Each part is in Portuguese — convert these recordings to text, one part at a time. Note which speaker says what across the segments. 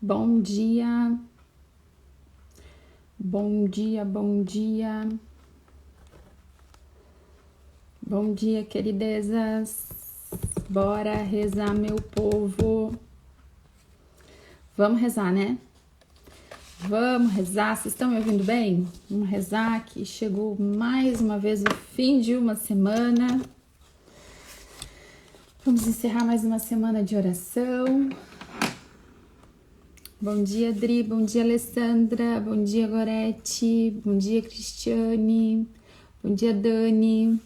Speaker 1: Bom dia, bom dia, bom dia, bom dia, queridezas. Bora rezar, meu povo. Vamos rezar, né? Vamos rezar. Vocês estão me ouvindo bem? Vamos rezar que chegou mais uma vez o fim de uma semana. Vamos encerrar mais uma semana de oração. Bom dia, Dri, bom dia, Alessandra, bom dia, Gorete, bom dia, Cristiane, bom dia, Dani,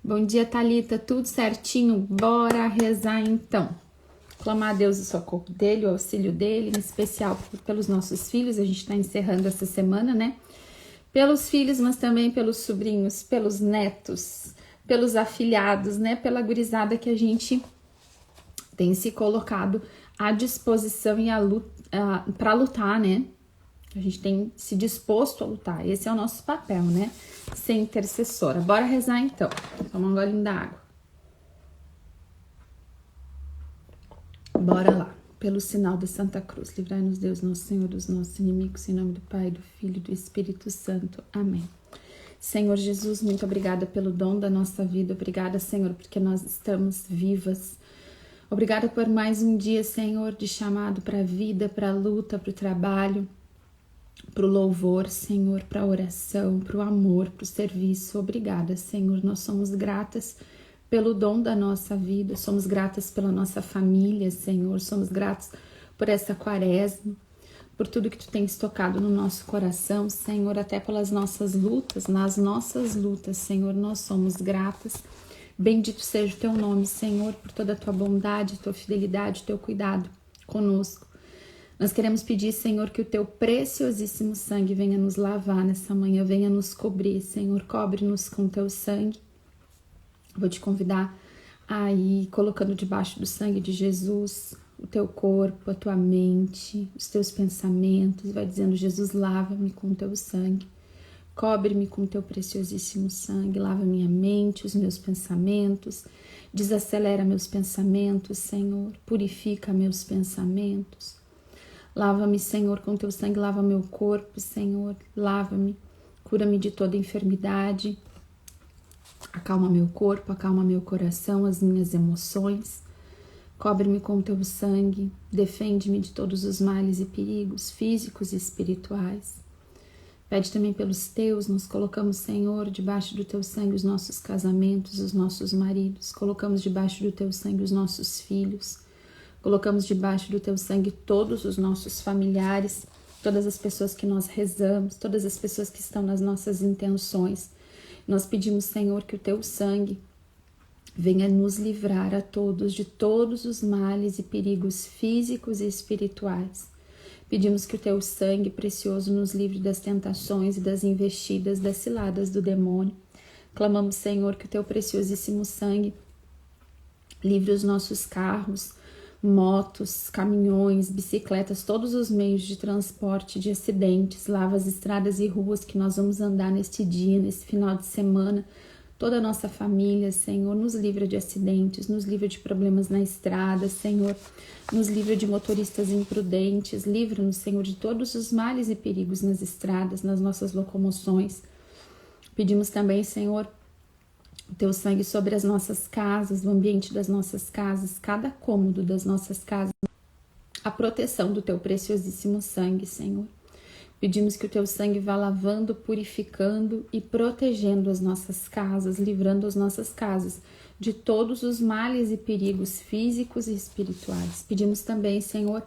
Speaker 1: bom dia, Thalita, tudo certinho? Bora rezar então. Clamar a Deus o socorro dele, o auxílio dele, em especial pelos nossos filhos. A gente está encerrando essa semana, né? Pelos filhos, mas também pelos sobrinhos, pelos netos, pelos afilhados, né? Pela gurizada que a gente tem se colocado à disposição e para lutar, né? A gente tem se disposto a lutar. Esse é o nosso papel, né? Ser intercessora. Bora rezar então. Toma um golinho da água. Bora lá. Pelo sinal da Santa Cruz, livrai-nos Deus, nosso Senhor, dos nossos inimigos, em nome do Pai, do Filho e do Espírito Santo. Amém. Senhor Jesus, muito obrigada pelo dom da nossa vida. Obrigada, Senhor, porque nós estamos vivas. Obrigada por mais um dia, Senhor, de chamado para a vida, para a luta, para o trabalho, para o louvor, Senhor, para a oração, para o amor, para o serviço. Obrigada, Senhor. Nós somos gratas pelo dom da nossa vida, somos gratas pela nossa família, Senhor. Somos gratos por essa quaresma, por tudo que Tu tens tocado no nosso coração, Senhor, até pelas nossas lutas, nas nossas lutas, Senhor, nós somos gratas. Bendito seja o Teu nome, Senhor, por toda a Tua bondade, Tua fidelidade, Teu cuidado conosco. Nós queremos pedir, Senhor, que o Teu preciosíssimo sangue venha nos lavar nessa manhã, venha nos cobrir, Senhor, cobre-nos com Teu sangue. Vou te convidar a ir colocando debaixo do sangue de Jesus o Teu corpo, a Tua mente, os Teus pensamentos. Vai dizendo: Jesus, lava-me com o Teu sangue. Cobre-me com Teu preciosíssimo sangue, lava minha mente, os meus pensamentos, desacelera meus pensamentos, Senhor, purifica meus pensamentos. Lava-me, Senhor, com Teu sangue, lava meu corpo, Senhor, lava-me, cura-me de toda enfermidade, acalma meu corpo, acalma meu coração, as minhas emoções. Cobre-me com Teu sangue, defende-me de todos os males e perigos físicos e espirituais. Pede também pelos Teus, nos colocamos, Senhor, debaixo do Teu sangue os nossos casamentos, os nossos maridos, colocamos debaixo do Teu sangue os nossos filhos, colocamos debaixo do Teu sangue todos os nossos familiares, todas as pessoas que nós rezamos, todas as pessoas que estão nas nossas intenções. Nós pedimos, Senhor, que o Teu sangue venha nos livrar a todos de todos os males e perigos físicos e espirituais. Pedimos que o Teu sangue precioso nos livre das tentações e das investidas, das ciladas do demônio. Clamamos, Senhor, que o Teu preciosíssimo sangue livre os nossos carros, motos, caminhões, bicicletas, todos os meios de transporte, de acidentes. Lava as estradas e ruas que nós vamos andar neste dia, nesse final de semana. Toda a nossa família, Senhor, nos livra de acidentes, nos livra de problemas na estrada, Senhor, nos livra de motoristas imprudentes, livra-nos, Senhor, de todos os males e perigos nas estradas, nas nossas locomoções. Pedimos também, Senhor, o Teu sangue sobre as nossas casas, o ambiente das nossas casas, cada cômodo das nossas casas, a proteção do Teu preciosíssimo sangue, Senhor. Pedimos que o Teu sangue vá lavando, purificando e protegendo as nossas casas, livrando as nossas casas de todos os males e perigos físicos e espirituais. Pedimos também, Senhor,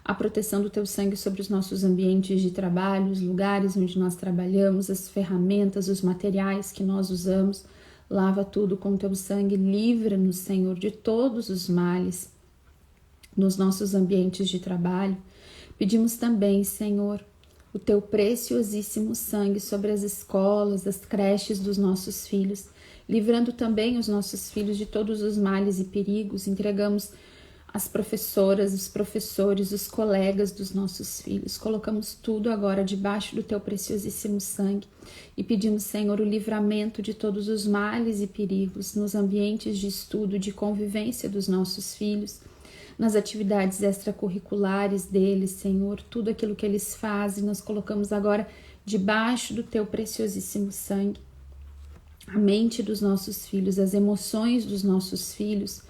Speaker 1: a proteção do Teu sangue sobre os nossos ambientes de trabalho, os lugares onde nós trabalhamos, as ferramentas, os materiais que nós usamos. Lava tudo com o Teu sangue, livra-nos, Senhor, de todos os males nos nossos ambientes de trabalho. Pedimos também, Senhor, o Teu preciosíssimo sangue sobre as escolas, as creches dos nossos filhos, livrando também os nossos filhos de todos os males e perigos. Entregamos as professoras, os professores, os colegas dos nossos filhos. Colocamos tudo agora debaixo do Teu preciosíssimo sangue e pedimos, Senhor, o livramento de todos os males e perigos nos ambientes de estudo, de convivência dos nossos filhos. nas atividades extracurriculares deles, Senhor, tudo aquilo que eles fazem, nós colocamos agora debaixo do Teu preciosíssimo sangue. A mente dos nossos filhos, as emoções dos nossos filhos,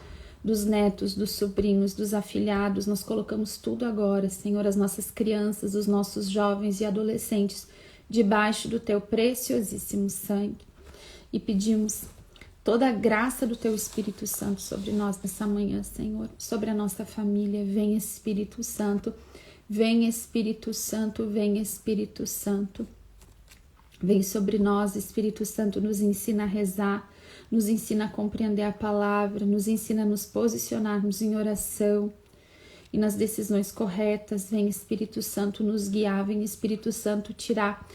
Speaker 1: dos netos, dos sobrinhos, dos afilhados, nós colocamos tudo agora, Senhor, as nossas crianças, os nossos jovens e adolescentes, debaixo do Teu preciosíssimo sangue. E pedimos toda a graça do Teu Espírito Santo sobre nós nessa manhã, Senhor, sobre a nossa família. Vem, Espírito Santo, vem, Espírito Santo, vem, Espírito Santo. Vem sobre nós, Espírito Santo, nos ensina a rezar, nos ensina a compreender a palavra, nos ensina a nos posicionarmos em oração e nas decisões corretas. Vem, Espírito Santo, nos guiar, vem, Espírito Santo, tirar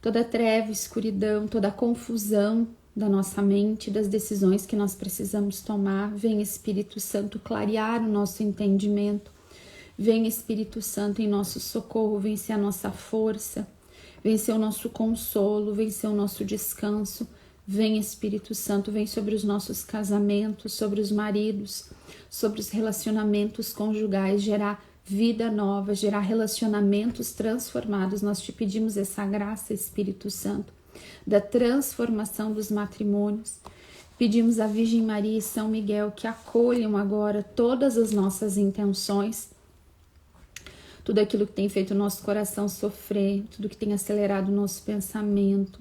Speaker 1: toda a treva, escuridão, toda a confusão da nossa mente, das decisões que nós precisamos tomar. Vem, Espírito Santo, clarear o nosso entendimento. Vem, Espírito Santo, em nosso socorro, vem ser a nossa força, vem ser o nosso consolo, vem ser o nosso descanso. Vem, Espírito Santo, vem sobre os nossos casamentos, sobre os maridos, sobre os relacionamentos conjugais, gerar vida nova, gerar relacionamentos transformados. Nós te pedimos essa graça, Espírito Santo, da transformação dos matrimônios. Pedimos à Virgem Maria e São Miguel que acolham agora todas as nossas intenções, tudo aquilo que tem feito o nosso coração sofrer, tudo que tem acelerado o nosso pensamento,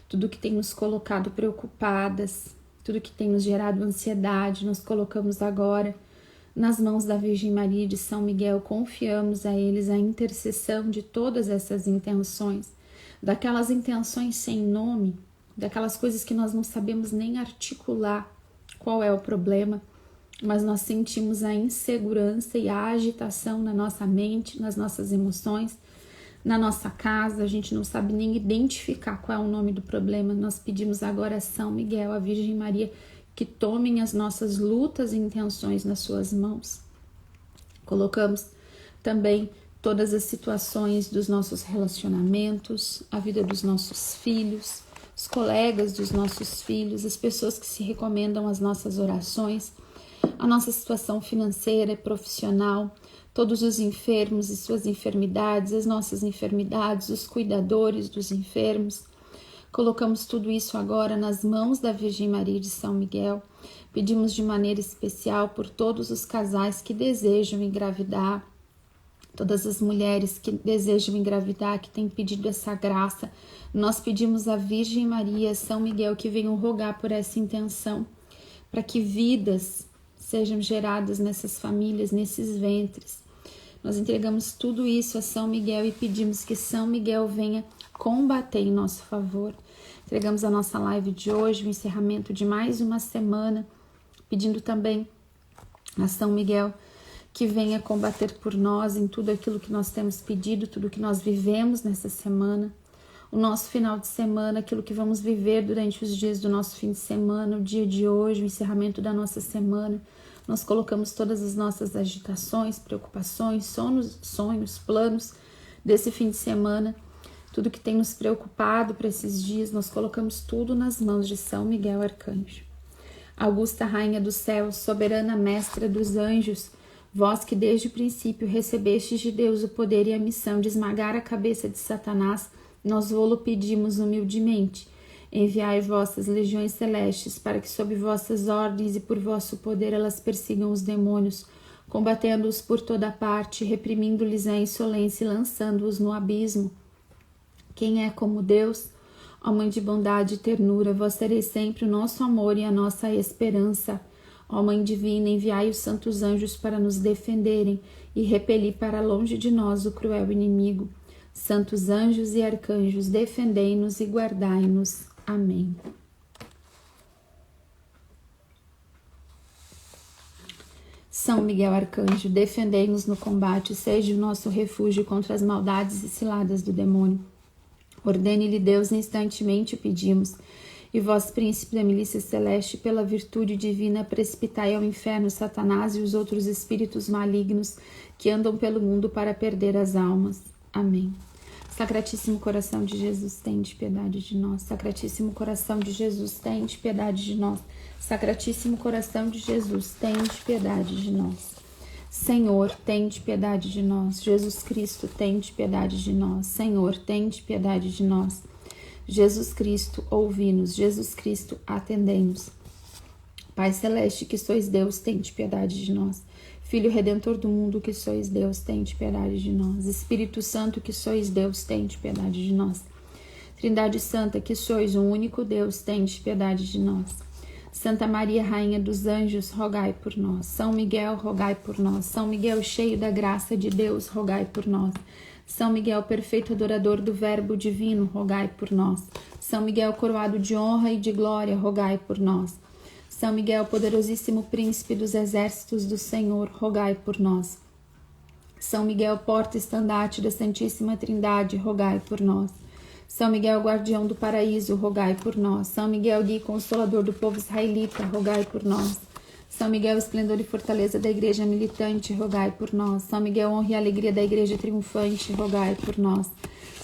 Speaker 1: tudo que tem nos colocado preocupadas, tudo que tem nos gerado ansiedade, nós colocamos agora nas mãos da Virgem Maria e de São Miguel. Confiamos a eles a intercessão de todas essas intenções, daquelas intenções sem nome, daquelas coisas que nós não sabemos nem articular qual é o problema, mas nós sentimos a insegurança e a agitação na nossa mente, nas nossas emoções, na nossa casa. A gente não sabe nem identificar qual é o nome do problema. Nós pedimos agora a São Miguel, a Virgem Maria, que tomem as nossas lutas e intenções nas suas mãos. Colocamos também todas as situações dos nossos relacionamentos, a vida dos nossos filhos, os colegas dos nossos filhos, as pessoas que se recomendam às nossas orações, a nossa situação financeira e profissional, todos os enfermos e suas enfermidades, as nossas enfermidades, os cuidadores dos enfermos. Colocamos tudo isso agora nas mãos da Virgem Maria e de São Miguel. Pedimos de maneira especial por todos os casais que desejam engravidar, todas as mulheres que desejam engravidar, que têm pedido essa graça. Nós pedimos à Virgem Maria e a São Miguel que venham rogar por essa intenção, para que vidas sejam geradas nessas famílias, nesses ventres. Nós entregamos tudo isso a São Miguel e pedimos que São Miguel venha combater em nosso favor. Entregamos a nossa live de hoje, o encerramento de mais uma semana, pedindo também a São Miguel que venha combater por nós em tudo aquilo que nós temos pedido, tudo que nós vivemos nessa semana, o nosso final de semana, aquilo que vamos viver durante os dias do nosso fim de semana, o dia de hoje, o encerramento da nossa semana. Nós colocamos todas as nossas agitações, preocupações, sonhos, planos desse fim de semana, tudo que tem nos preocupado para esses dias, nós colocamos tudo nas mãos de São Miguel Arcanjo. Augusta Rainha do Céu, soberana Mestra dos Anjos, vós que desde o princípio recebestes de Deus o poder e a missão de esmagar a cabeça de Satanás, nós vô-lo pedimos humildemente. Enviai vossas legiões celestes, para que sob vossas ordens e por vosso poder elas persigam os demônios, combatendo-os por toda parte, reprimindo-lhes a insolência e lançando-os no abismo. Quem é como Deus? Ó Mãe de bondade e ternura, vós sereis sempre o nosso amor e a nossa esperança. Ó Mãe divina, enviai os santos anjos para nos defenderem e repelir para longe de nós o cruel inimigo. Santos anjos e arcanjos, defendei-nos e guardai-nos. Amém. São Miguel Arcanjo, defendei-nos no combate, seja o nosso refúgio contra as maldades e ciladas do demônio. Ordene-lhe Deus, instantemente o pedimos. E vós, príncipe da milícia celeste, pela virtude divina, precipitai ao inferno Satanás e os outros espíritos malignos que andam pelo mundo para perder as almas. Amém. Sacratíssimo coração de Jesus, tende piedade de nós. Sacratíssimo coração de Jesus, tende piedade de nós. Sacratíssimo coração de Jesus, tende piedade de nós. Senhor, tende piedade de nós. Jesus Cristo, tende piedade de nós. Senhor, tende piedade de nós. Jesus Cristo, ouvi-nos. Jesus Cristo, atendei-nos. Pai Celeste, que sois Deus, tende piedade de nós. Filho Redentor do mundo, que sois Deus, tende piedade de nós. Espírito Santo, que sois Deus, tende piedade de nós. Trindade Santa, que sois um único Deus, tende piedade de nós. Santa Maria, Rainha dos Anjos, rogai por nós. São Miguel, rogai por nós. São Miguel, cheio da graça de Deus, rogai por nós. São Miguel, perfeito adorador do Verbo divino, rogai por nós. São Miguel, coroado de honra e de glória, rogai por nós. São Miguel, poderosíssimo príncipe dos exércitos do Senhor, rogai por nós. São Miguel, porta-estandarte da Santíssima Trindade, rogai por nós. São Miguel, guardião do paraíso, rogai por nós. São Miguel, guia e consolador do povo israelita, rogai por nós. São Miguel, esplendor e fortaleza da igreja militante, rogai por nós. São Miguel, honra e alegria da igreja triunfante, rogai por nós.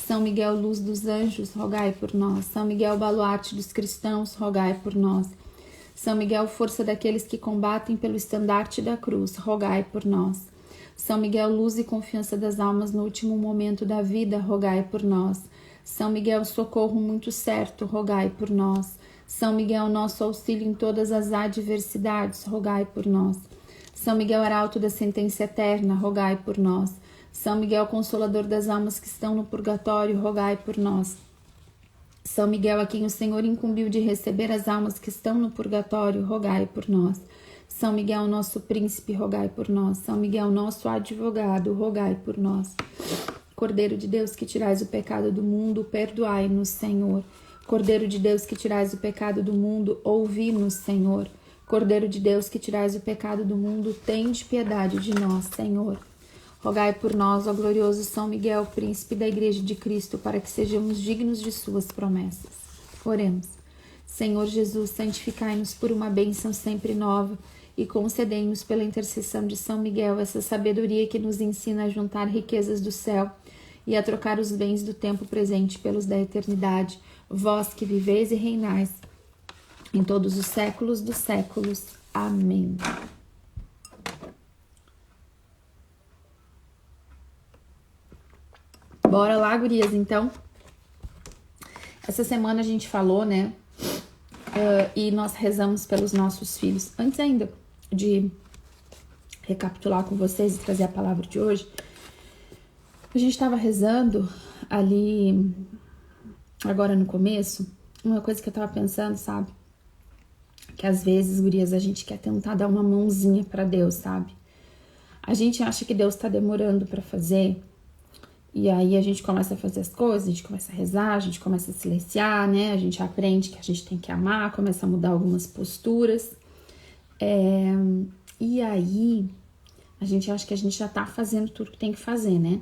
Speaker 1: São Miguel, luz dos anjos, rogai por nós. São Miguel, baluarte dos cristãos, rogai por nós. São Miguel, força daqueles que combatem pelo estandarte da cruz, rogai por nós. São Miguel, luz e confiança das almas no último momento da vida, rogai por nós. São Miguel, socorro muito certo, rogai por nós. São Miguel, nosso auxílio em todas as adversidades, rogai por nós. São Miguel, arauto da sentença eterna, rogai por nós. São Miguel, consolador das almas que estão no purgatório, rogai por nós. São Miguel, a quem o Senhor incumbiu de receber as almas que estão no purgatório, rogai por nós. São Miguel, nosso príncipe, rogai por nós. São Miguel, nosso advogado, rogai por nós. Cordeiro de Deus, que tirais o pecado do mundo, perdoai-nos, Senhor. Cordeiro de Deus, que tirais o pecado do mundo, ouvi-nos, Senhor. Cordeiro de Deus, que tirais o pecado do mundo, tende piedade de nós, Senhor. Rogai por nós, ó glorioso São Miguel, príncipe da Igreja de Cristo, para que sejamos dignos de suas promessas. Oremos. Senhor Jesus, santificai-nos por uma bênção sempre nova e concedei-nos pela intercessão de São Miguel essa sabedoria que nos ensina a juntar riquezas do céu e a trocar os bens do tempo presente pelos da eternidade, vós que viveis e reinais em todos os séculos dos séculos. Amém. Bora lá, gurias, então. Essa semana a gente falou, né? E nós rezamos pelos nossos filhos. Antes ainda de recapitular com vocês e trazer a palavra de hoje, a gente estava rezando ali, agora no começo, uma coisa que eu tava pensando, sabe? Que às vezes, gurias, a gente quer tentar dar uma mãozinha pra Deus, sabe? A gente acha que Deus tá demorando pra fazer, e aí a gente começa a fazer as coisas, a gente começa a rezar, a gente começa a silenciar, né? A gente aprende que a gente tem que amar, começa a mudar algumas posturas. E aí a gente acha que a gente já tá fazendo tudo que tem que fazer, né?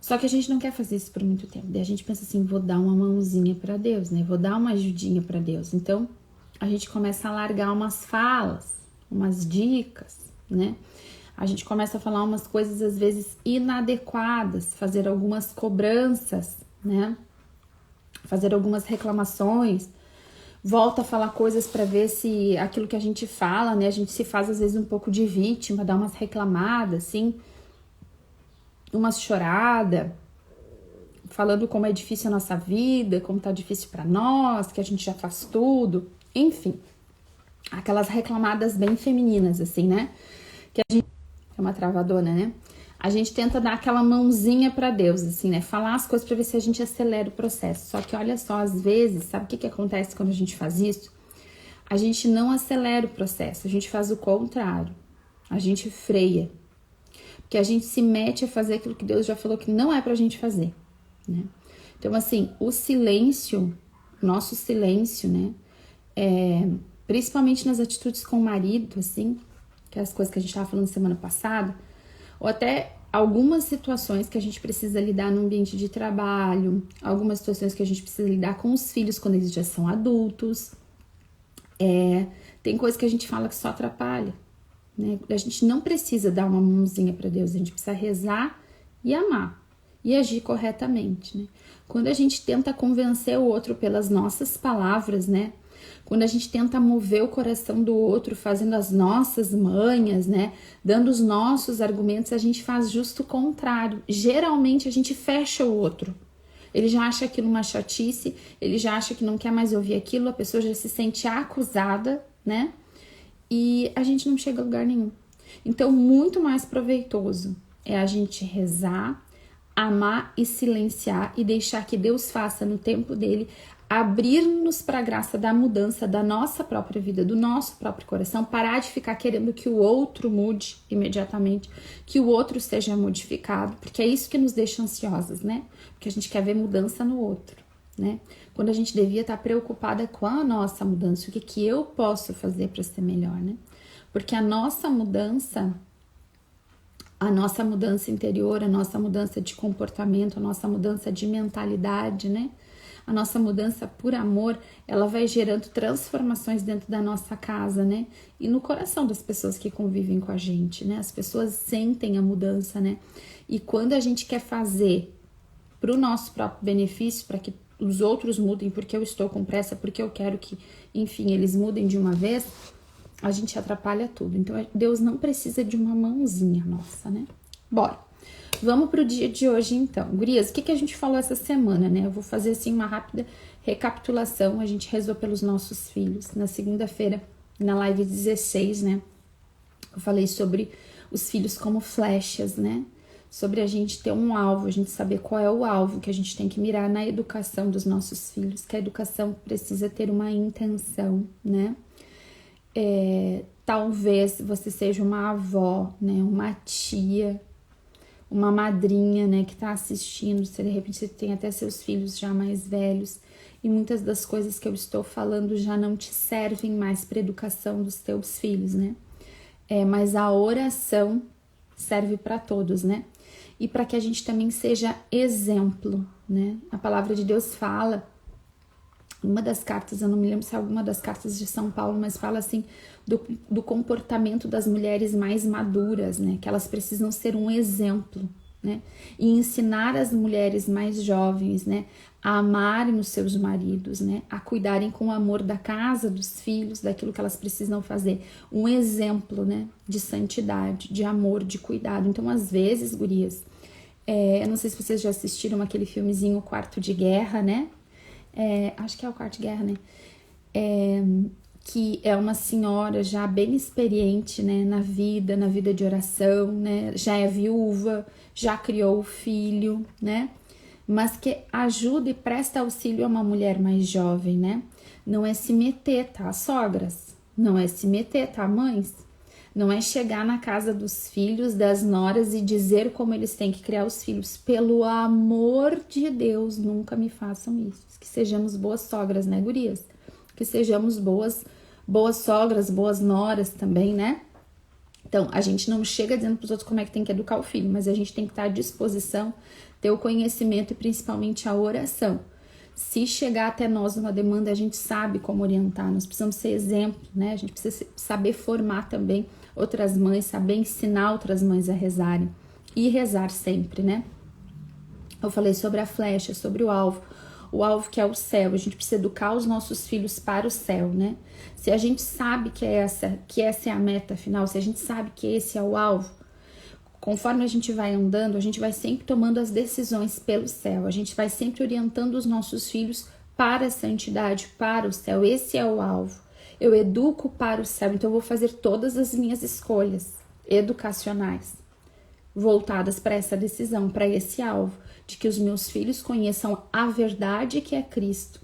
Speaker 1: Só que a gente não quer fazer isso por muito tempo. Daí a gente pensa assim, vou dar uma mãozinha pra Deus, né? Vou dar uma ajudinha pra Deus. Então a gente começa a largar umas falas, umas dicas, né? A gente começa a falar umas coisas às vezes inadequadas, fazer algumas cobranças, né? Fazer algumas reclamações, volta a falar coisas para ver se aquilo que a gente fala, né? A gente se faz às vezes um pouco de vítima, dá umas reclamadas, assim, umas choradas, falando como é difícil a nossa vida, como tá difícil para nós, que a gente já faz tudo, enfim, aquelas reclamadas bem femininas, assim, né? Que a gente é uma travadona, né? A gente tenta dar aquela mãozinha pra Deus, assim, né? Falar as coisas pra ver se a gente acelera o processo. Só que olha só, às vezes, sabe o que acontece quando a gente faz isso? A gente não acelera o processo, a gente faz o contrário. A gente freia. Porque a gente se mete a fazer aquilo que Deus já falou que não é pra gente fazer, né? Então, assim, o silêncio, nosso silêncio, né? Principalmente nas atitudes com o marido, assim, que é as coisas que a gente estava falando semana passada, ou até algumas situações que a gente precisa lidar no ambiente de trabalho, algumas situações que a gente precisa lidar com os filhos quando eles já são adultos. Tem coisa que a gente fala que só atrapalha, né? A gente não precisa dar uma mãozinha para Deus, a gente precisa rezar e amar e agir corretamente, né? Quando a gente tenta convencer o outro pelas nossas palavras, né? Quando a gente tenta mover o coração do outro, fazendo as nossas manhas, né? Dando os nossos argumentos, a gente faz justo o contrário. Geralmente a gente fecha o outro. Ele já acha aquilo uma chatice, ele já acha que não quer mais ouvir aquilo, a pessoa já se sente acusada, né? E a gente não chega a lugar nenhum. Então, muito mais proveitoso é a gente rezar, amar e silenciar e deixar que Deus faça no tempo dele, abrir-nos para a graça da mudança da nossa própria vida, do nosso próprio coração, parar de ficar querendo que o outro mude imediatamente, que o outro seja modificado, porque é isso que nos deixa ansiosas, né? Porque a gente quer ver mudança no outro, né? Quando a gente devia estar preocupada com a nossa mudança, o que eu posso fazer para ser melhor, né? Porque a nossa mudança interior, a nossa mudança de comportamento, a nossa mudança de mentalidade, né? A nossa mudança por amor, ela vai gerando transformações dentro da nossa casa, né? E no coração das pessoas que convivem com a gente, né? As pessoas sentem a mudança, né? E quando a gente quer fazer para o nosso próprio benefício, para que os outros mudem, porque eu estou com pressa, porque eu quero que, enfim, eles mudem de uma vez, a gente atrapalha tudo. Então, Deus não precisa de uma mãozinha nossa, né? Bora! Vamos pro dia de hoje, então. Gurias, o que a gente falou essa semana, né? Eu vou fazer, assim, uma rápida recapitulação. A gente rezou pelos nossos filhos. Na segunda-feira, na live 16, né? Eu falei sobre os filhos como flechas, né? Sobre a gente ter um alvo, a gente saber qual é o alvo que a gente tem que mirar na educação dos nossos filhos. Que a educação precisa ter uma intenção, né? Talvez você seja uma avó, né? Uma tia, uma madrinha, né, que tá assistindo, se de repente você tem até seus filhos já mais velhos e muitas das coisas que eu estou falando já não te servem mais para educação dos teus filhos, né? Mas a oração serve para todos, né? E para que a gente também seja exemplo, né? A palavra de Deus fala, uma das cartas, eu não me lembro se é alguma das cartas de São Paulo, mas fala assim do comportamento das mulheres mais maduras, né? Que elas precisam ser um exemplo, né? E ensinar as mulheres mais jovens, né? A amarem os seus maridos, né? A cuidarem com o amor da casa, dos filhos, daquilo que elas precisam fazer. Um exemplo, né? De santidade, de amor, de cuidado. Então, às vezes, gurias, eu não sei se vocês já assistiram aquele filmezinho Quarto de Guerra, né? Acho que é o Quarto de Guerra, né? Que é uma senhora já bem experiente, né, na vida de oração, né? Já é viúva, já criou o filho, né? Mas que ajuda e presta auxílio a uma mulher mais jovem, né? Não é se meter, tá, sogras? Não é se meter, tá, mães? Não é chegar na casa dos filhos, das noras e dizer como eles têm que criar os filhos. Pelo amor de Deus, nunca me façam isso. Que sejamos boas sogras, né, gurias? Que sejamos boas sogras, boas noras também, né? Então, a gente não chega dizendo para os outros como é que tem que educar o filho, mas a gente tem que estar à disposição, ter o conhecimento e principalmente a oração. Se chegar até nós uma demanda, a gente sabe como orientar, nós precisamos ser exemplo, né? A gente precisa saber formar também outras mães, saber ensinar outras mães a rezarem e rezar sempre, né? Eu falei sobre a flecha, sobre o alvo que é o céu. A gente precisa educar os nossos filhos para o céu, né? Se a gente sabe que essa é a meta final, se a gente sabe que esse é o alvo, conforme a gente vai andando, a gente vai sempre tomando as decisões pelo céu, a gente vai sempre orientando os nossos filhos para a santidade, para o céu. Esse é o alvo. Eu educo para o céu, então eu vou fazer todas as minhas escolhas educacionais voltadas para essa decisão, para esse alvo, de que os meus filhos conheçam a verdade que é Cristo,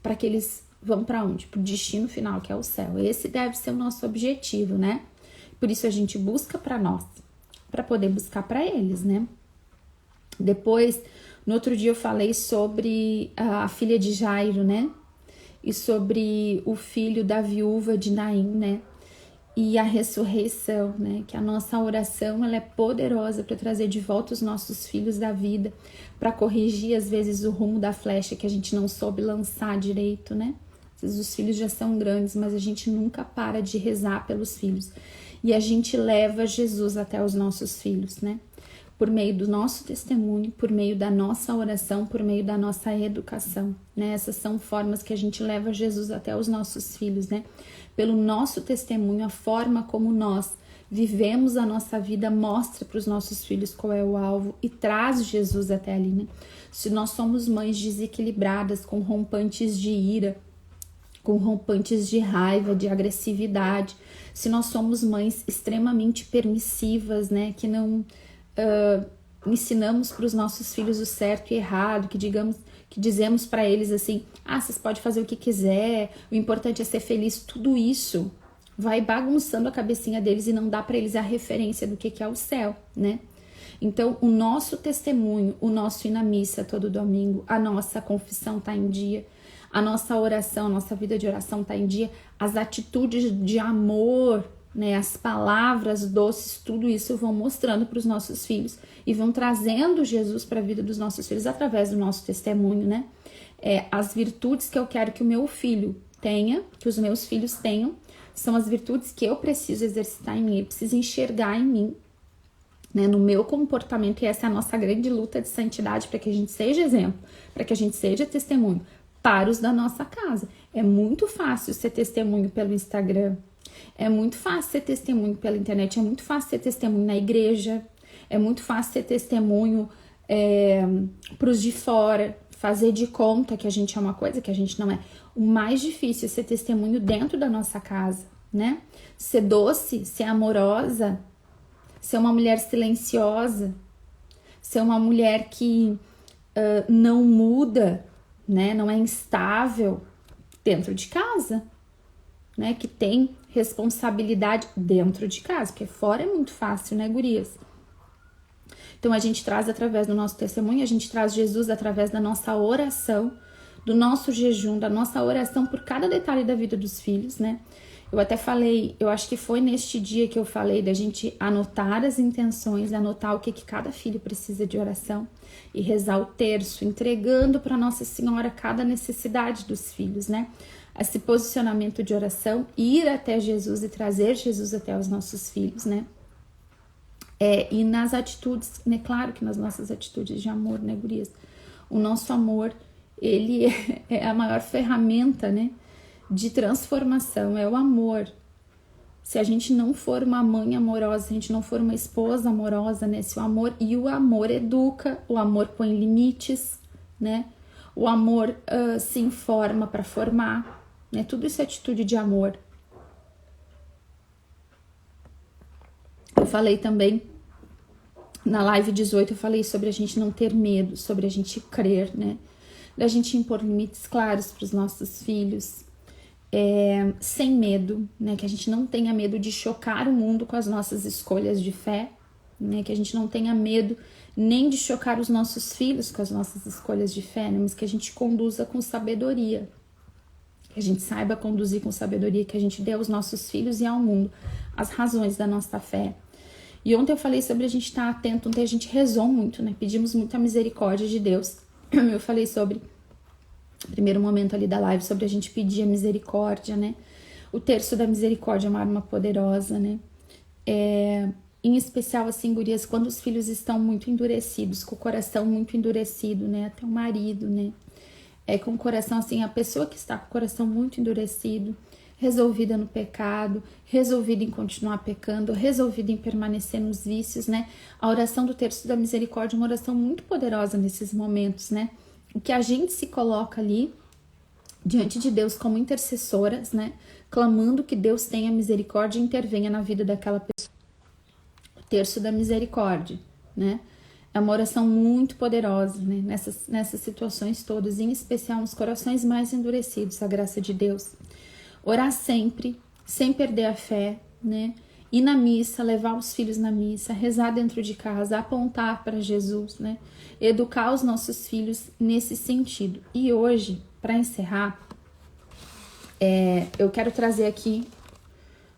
Speaker 1: para que eles vão para onde? Para o destino final, que é o céu. Esse deve ser o nosso objetivo, né? Por isso a gente busca para nós, para poder buscar para eles, né? Depois, no outro dia eu falei sobre a filha de Jairo, né? E sobre o filho da viúva de Naim, né? E a ressurreição, né? Que a nossa oração, ela é poderosa para trazer de volta os nossos filhos da vida, para corrigir às vezes o rumo da flecha que a gente não soube lançar direito, né? Às vezes os filhos já são grandes, mas a gente nunca para de rezar pelos filhos. E a gente leva Jesus até os nossos filhos, né? por meio do nosso testemunho, por meio da nossa oração, por meio da nossa educação, né? Essas são formas que a gente leva Jesus até os nossos filhos, né? Pelo nosso testemunho, a forma como nós vivemos a nossa vida mostra para os nossos filhos qual é o alvo e traz Jesus até ali, né? Se nós somos mães desequilibradas, com rompantes de ira, com rompantes de raiva, de agressividade, se nós somos mães extremamente permissivas, né, que não ensinamos para os nossos filhos o certo e errado, que dizemos para eles assim, vocês podem fazer o que quiser, o importante é ser feliz, tudo isso vai bagunçando a cabecinha deles e não dá para eles a referência do que é o céu, né? Então, o nosso testemunho, o nosso ir na missa todo domingo, a nossa confissão tá em dia, a nossa oração, a nossa vida de oração tá em dia, as atitudes de amor, né, as palavras doces, tudo isso vão mostrando para os nossos filhos e vão trazendo Jesus para a vida dos nossos filhos através do nosso testemunho, né? As virtudes que eu quero que o meu filho tenha, que os meus filhos tenham, são as virtudes que eu preciso exercitar em mim, eu preciso enxergar em mim, né, no meu comportamento, e essa é a nossa grande luta de santidade, para que a gente seja exemplo, para que a gente seja testemunho para os da nossa casa. É muito fácil ser testemunho pelo Instagram, é muito fácil ser testemunho pela internet, é muito fácil ser testemunho na igreja, é muito fácil ser testemunho para os de fora, fazer de conta que a gente é uma coisa que a gente não é. O mais difícil é ser testemunho dentro da nossa casa, né? Ser doce, ser amorosa, ser uma mulher silenciosa, ser uma mulher que não muda, né? Não é instável dentro de casa, né? Que tem responsabilidade dentro de casa, porque fora é muito fácil, né, gurias? Então a gente traz através do nosso testemunho, a gente traz Jesus através da nossa oração, do nosso jejum, da nossa oração por cada detalhe da vida dos filhos, né? Eu até falei, eu acho que foi neste dia que eu falei da gente anotar as intenções, anotar o que cada filho precisa de oração e rezar o terço, entregando para Nossa Senhora cada necessidade dos filhos, né? Esse posicionamento de oração, ir até Jesus e trazer Jesus até os nossos filhos, né? E nas atitudes, né? Claro que nas nossas atitudes de amor, né, gurias? O nosso amor, ele é a maior ferramenta, né, de transformação, é o amor. Se a gente não for uma mãe amorosa, se a gente não for uma esposa amorosa, né, se o amor educa, o amor põe limites, né, o amor se informa para formar, né, tudo isso é atitude de amor. Eu falei também na live 18, eu falei sobre a gente não ter medo, sobre a gente crer, né, da gente impor limites claros para os nossos filhos, sem medo, né? Que a gente não tenha medo de chocar o mundo com as nossas escolhas de fé, né? Que a gente não tenha medo nem de chocar os nossos filhos com as nossas escolhas de fé, né? Mas que a gente conduza com sabedoria, que a gente saiba conduzir com sabedoria, que a gente dê aos nossos filhos e ao mundo as razões da nossa fé. E ontem eu falei sobre a gente estar atento, ontem a gente rezou muito, né? Pedimos muito a misericórdia de Deus. Eu falei sobre, primeiro momento ali da live, sobre a gente pedir a misericórdia, né? O terço da misericórdia é uma arma poderosa, né? Em especial, assim, gurias, quando os filhos estão muito endurecidos, com o coração muito endurecido, né? Até o marido, né? Com o coração, assim, a pessoa que está com o coração muito endurecido, resolvida no pecado, resolvida em continuar pecando, resolvida em permanecer nos vícios, né? A oração do terço da misericórdia é uma oração muito poderosa nesses momentos, né? O que a gente se coloca ali diante de Deus como intercessoras, né? Clamando que Deus tenha misericórdia e intervenha na vida daquela pessoa. O terço da misericórdia, né? É uma oração muito poderosa, né? Nessas situações todas, em especial nos corações mais endurecidos, a graça de Deus. Orar sempre, sem perder a fé, né? Ir na missa, levar os filhos na missa, rezar dentro de casa, apontar para Jesus, né? Educar os nossos filhos nesse sentido. E hoje, para encerrar, eu quero trazer aqui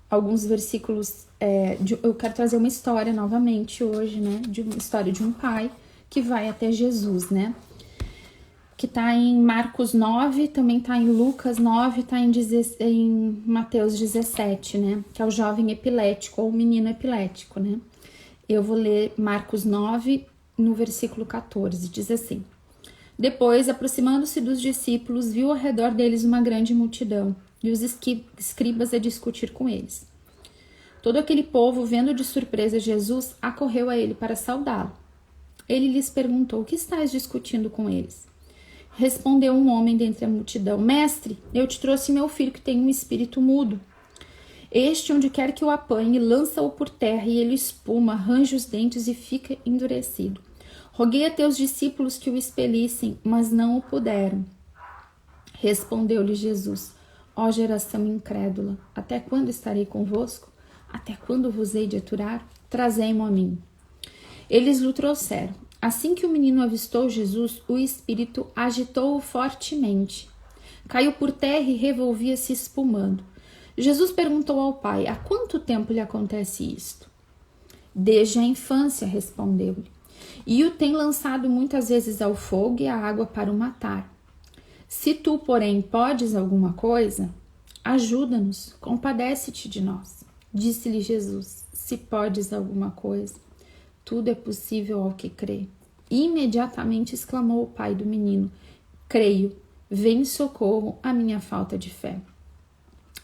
Speaker 1: alguns versículos, eu quero trazer uma história novamente hoje, né? De uma história de um pai que vai até Jesus, né? Que tá em Marcos 9, também tá em Lucas 9, tá em Mateus 17, né? Que é o jovem epilético, ou o menino epilético, né? Eu vou ler Marcos 9, no versículo 14, diz assim: Depois, aproximando-se dos discípulos, viu ao redor deles uma grande multidão, e os escribas a discutir com eles. Todo aquele povo, vendo de surpresa Jesus, acorreu a ele para saudá-lo. Ele lhes perguntou: O que estáis discutindo com eles? Respondeu um homem dentre a multidão: Mestre, eu te trouxe meu filho que tem um espírito mudo. Este, onde quer que o apanhe, lança-o por terra e ele espuma, arranja os dentes e fica endurecido. Roguei a teus discípulos que o expelissem, mas não o puderam. Respondeu-lhe Jesus: Ó geração incrédula, até quando estarei convosco? Até quando vos hei de aturar? Trazei-mo a mim. Eles lhe trouxeram. Assim que o menino avistou Jesus, o espírito agitou-o fortemente. Caiu por terra e revolvia-se espumando. Jesus perguntou ao pai: Há quanto tempo lhe acontece isto? Desde a infância, respondeu-lhe. E o tem lançado muitas vezes ao fogo e à água para o matar. Se tu, porém, podes alguma coisa, ajuda-nos, compadece-te de nós. Disse-lhe Jesus: Se podes alguma coisa, tudo é possível ao que crê. Imediatamente exclamou o pai do menino: Creio, vem socorro à minha falta de fé.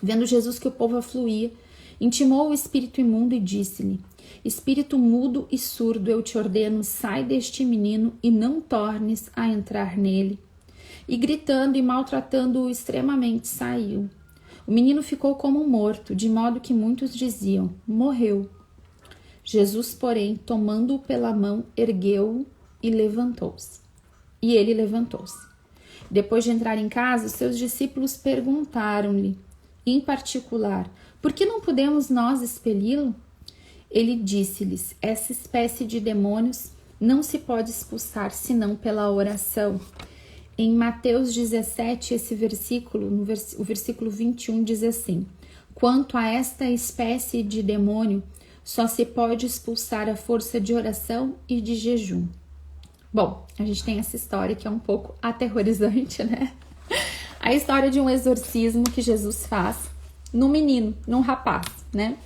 Speaker 1: Vendo Jesus que o povo afluía, intimou o espírito imundo e disse-lhe: Espírito mudo e surdo, eu te ordeno, sai deste menino e não tornes a entrar nele. E gritando e maltratando-o extremamente, saiu. O menino ficou como morto, de modo que muitos diziam: Morreu. Jesus, porém, tomando-o pela mão, ergueu-o e levantou-se. E ele levantou-se. Depois de entrar em casa, seus discípulos perguntaram-lhe, em particular: Por que não podemos nós expeli-lo? Ele disse-lhes: Essa espécie de demônios não se pode expulsar senão pela oração. Em Mateus 17, esse versículo, o versículo 21, diz assim: Quanto a esta espécie de demônio, só se pode expulsar a força de oração e de jejum. Bom, a gente tem essa história que é um pouco aterrorizante, né? A história de um exorcismo que Jesus faz num menino, num rapaz, né?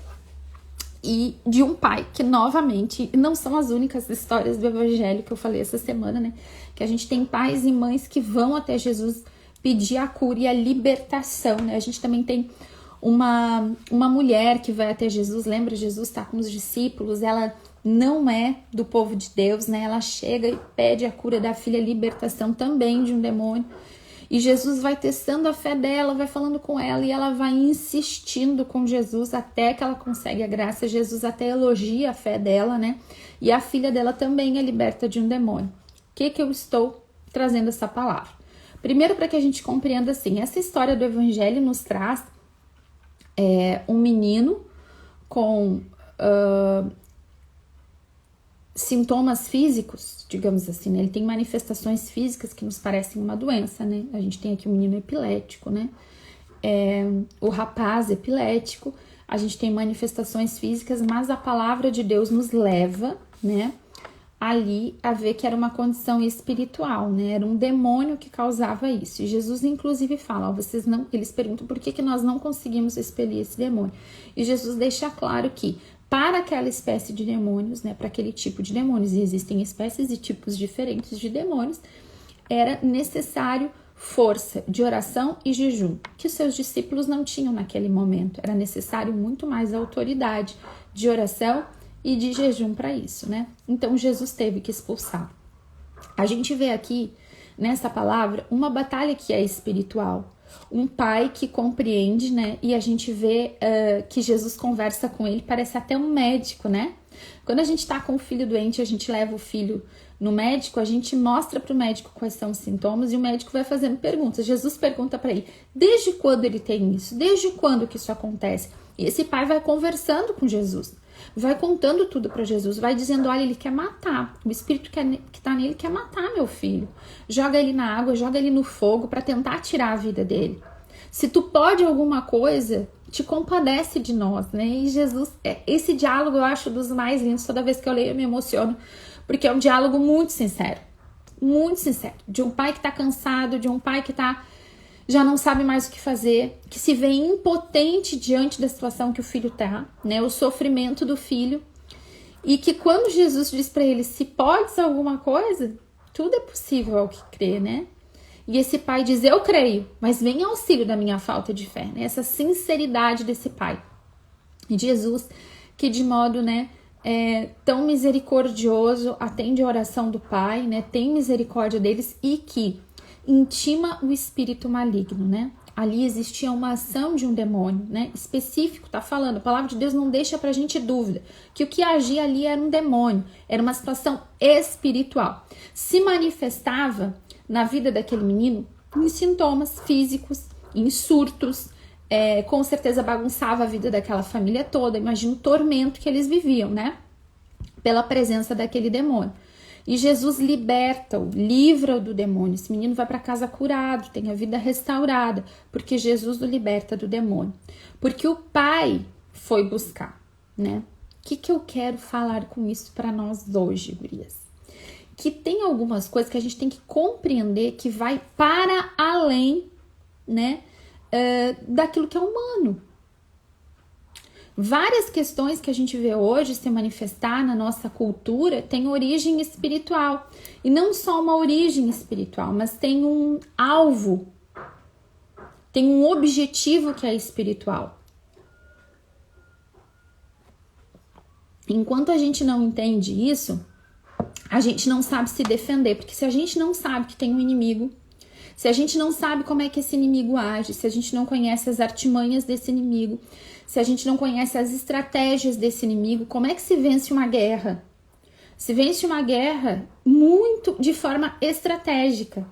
Speaker 1: E de um pai que, novamente, não são as únicas histórias do evangelho que eu falei essa semana, né? Que a gente tem pais e mães que vão até Jesus pedir a cura e a libertação, né? A gente também tem uma mulher que vai até Jesus, lembra? Jesus está com os discípulos, ela não é do povo de Deus, né? Ela chega e pede a cura da filha, a libertação também de um demônio. E Jesus vai testando a fé dela, vai falando com ela e ela vai insistindo com Jesus até que ela consegue a graça. Jesus até elogia a fé dela, né? E a filha dela também é liberta de um demônio. O que eu estou trazendo essa palavra? Primeiro, para que a gente compreenda assim, essa história do evangelho nos traz um menino com sintomas físicos, digamos assim, né? Ele tem manifestações físicas que nos parecem uma doença, né? A gente tem aqui um menino epilético, né? O rapaz epilético, a gente tem manifestações físicas, mas a palavra de Deus nos leva, né, ali a ver que era uma condição espiritual, né? Era um demônio que causava isso. E Jesus, inclusive, fala, eles perguntam por que nós não conseguimos expelir esse demônio. E Jesus deixa claro que para aquela espécie de demônios, né, para aquele tipo de demônios, e existem espécies e tipos diferentes de demônios, era necessário força de oração e jejum, que os seus discípulos não tinham naquele momento. Era necessário muito mais autoridade de oração e de jejum para isso, né? Então Jesus teve que expulsar. A gente vê aqui nessa palavra uma batalha que é espiritual. Um pai que compreende, né? E a gente vê que Jesus conversa com ele, parece até um médico, né? Quando a gente tá com o filho doente, a gente leva o filho no médico, a gente mostra pro médico quais são os sintomas e o médico vai fazendo perguntas. Jesus pergunta para ele, desde quando ele tem isso? Desde quando que isso acontece? E esse pai vai conversando com Jesus, vai contando tudo para Jesus, vai dizendo, olha, ele quer matar, o espírito que tá nele quer matar meu filho. Joga ele na água, joga ele no fogo para tentar tirar a vida dele. Se tu pode alguma coisa, te compadece de nós, né? E Jesus, esse diálogo eu acho dos mais lindos, toda vez que eu leio eu me emociono, porque é um diálogo muito sincero, de um pai que tá cansado, de um pai que já não sabe mais o que fazer, que se vê impotente diante da situação que o filho tá, né? O sofrimento do filho. E que quando Jesus diz para ele, se podes alguma coisa, tudo é possível ao que crê, né? E esse pai diz, eu creio, mas vem auxílio da minha falta de fé, né? Essa sinceridade desse pai. E Jesus, que de modo, né, tão misericordioso, atende a oração do pai, né? Tem misericórdia deles e que intima o espírito maligno, né? Ali existia uma ação de um demônio, né? Específico, tá falando. A palavra de Deus não deixa pra gente dúvida que o que agia ali era um demônio, era uma situação espiritual. Se manifestava na vida daquele menino em sintomas físicos, em surtos, com certeza bagunçava a vida daquela família toda. Imagina o tormento que eles viviam, né? Pela presença daquele demônio. E Jesus liberta-o, livra-o do demônio. Esse menino vai para casa curado, tem a vida restaurada, porque Jesus o liberta do demônio. Porque o pai foi buscar, né? O que eu quero falar com isso para nós hoje, gurias? Que tem algumas coisas que a gente tem que compreender que vai para além, né, daquilo que é humano. Várias questões que a gente vê hoje se manifestar na nossa cultura têm origem espiritual. E não só uma origem espiritual, mas tem um alvo, tem um objetivo que é espiritual. Enquanto a gente não entende isso, a gente não sabe se defender. Porque se a gente não sabe que tem um inimigo, se a gente não sabe como é que esse inimigo age, se a gente não conhece as artimanhas desse inimigo, se a gente não conhece as estratégias desse inimigo, como é que se vence uma guerra? Se vence uma guerra muito de forma estratégica,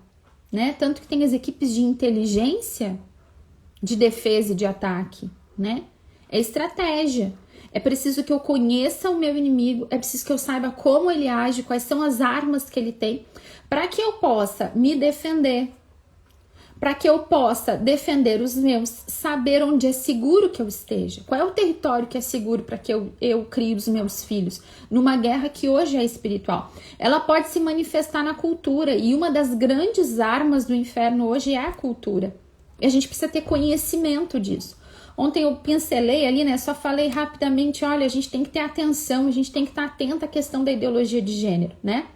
Speaker 1: né? Tanto que tem as equipes de inteligência, de defesa e de ataque, né? É estratégia. É preciso que eu conheça o meu inimigo, é preciso que eu saiba como ele age, quais são as armas que ele tem, para que eu possa me defender. Para que eu possa defender os meus, saber onde é seguro que eu esteja. Qual é o território que é seguro para que eu crie os meus filhos? Numa guerra que hoje é espiritual. Ela pode se manifestar na cultura. E uma das grandes armas do inferno hoje é a cultura. E a gente precisa ter conhecimento disso. Ontem eu pincelei ali, né? Só falei rapidamente, olha, a gente tem que ter atenção, a gente tem que estar atenta à questão da ideologia de gênero, né?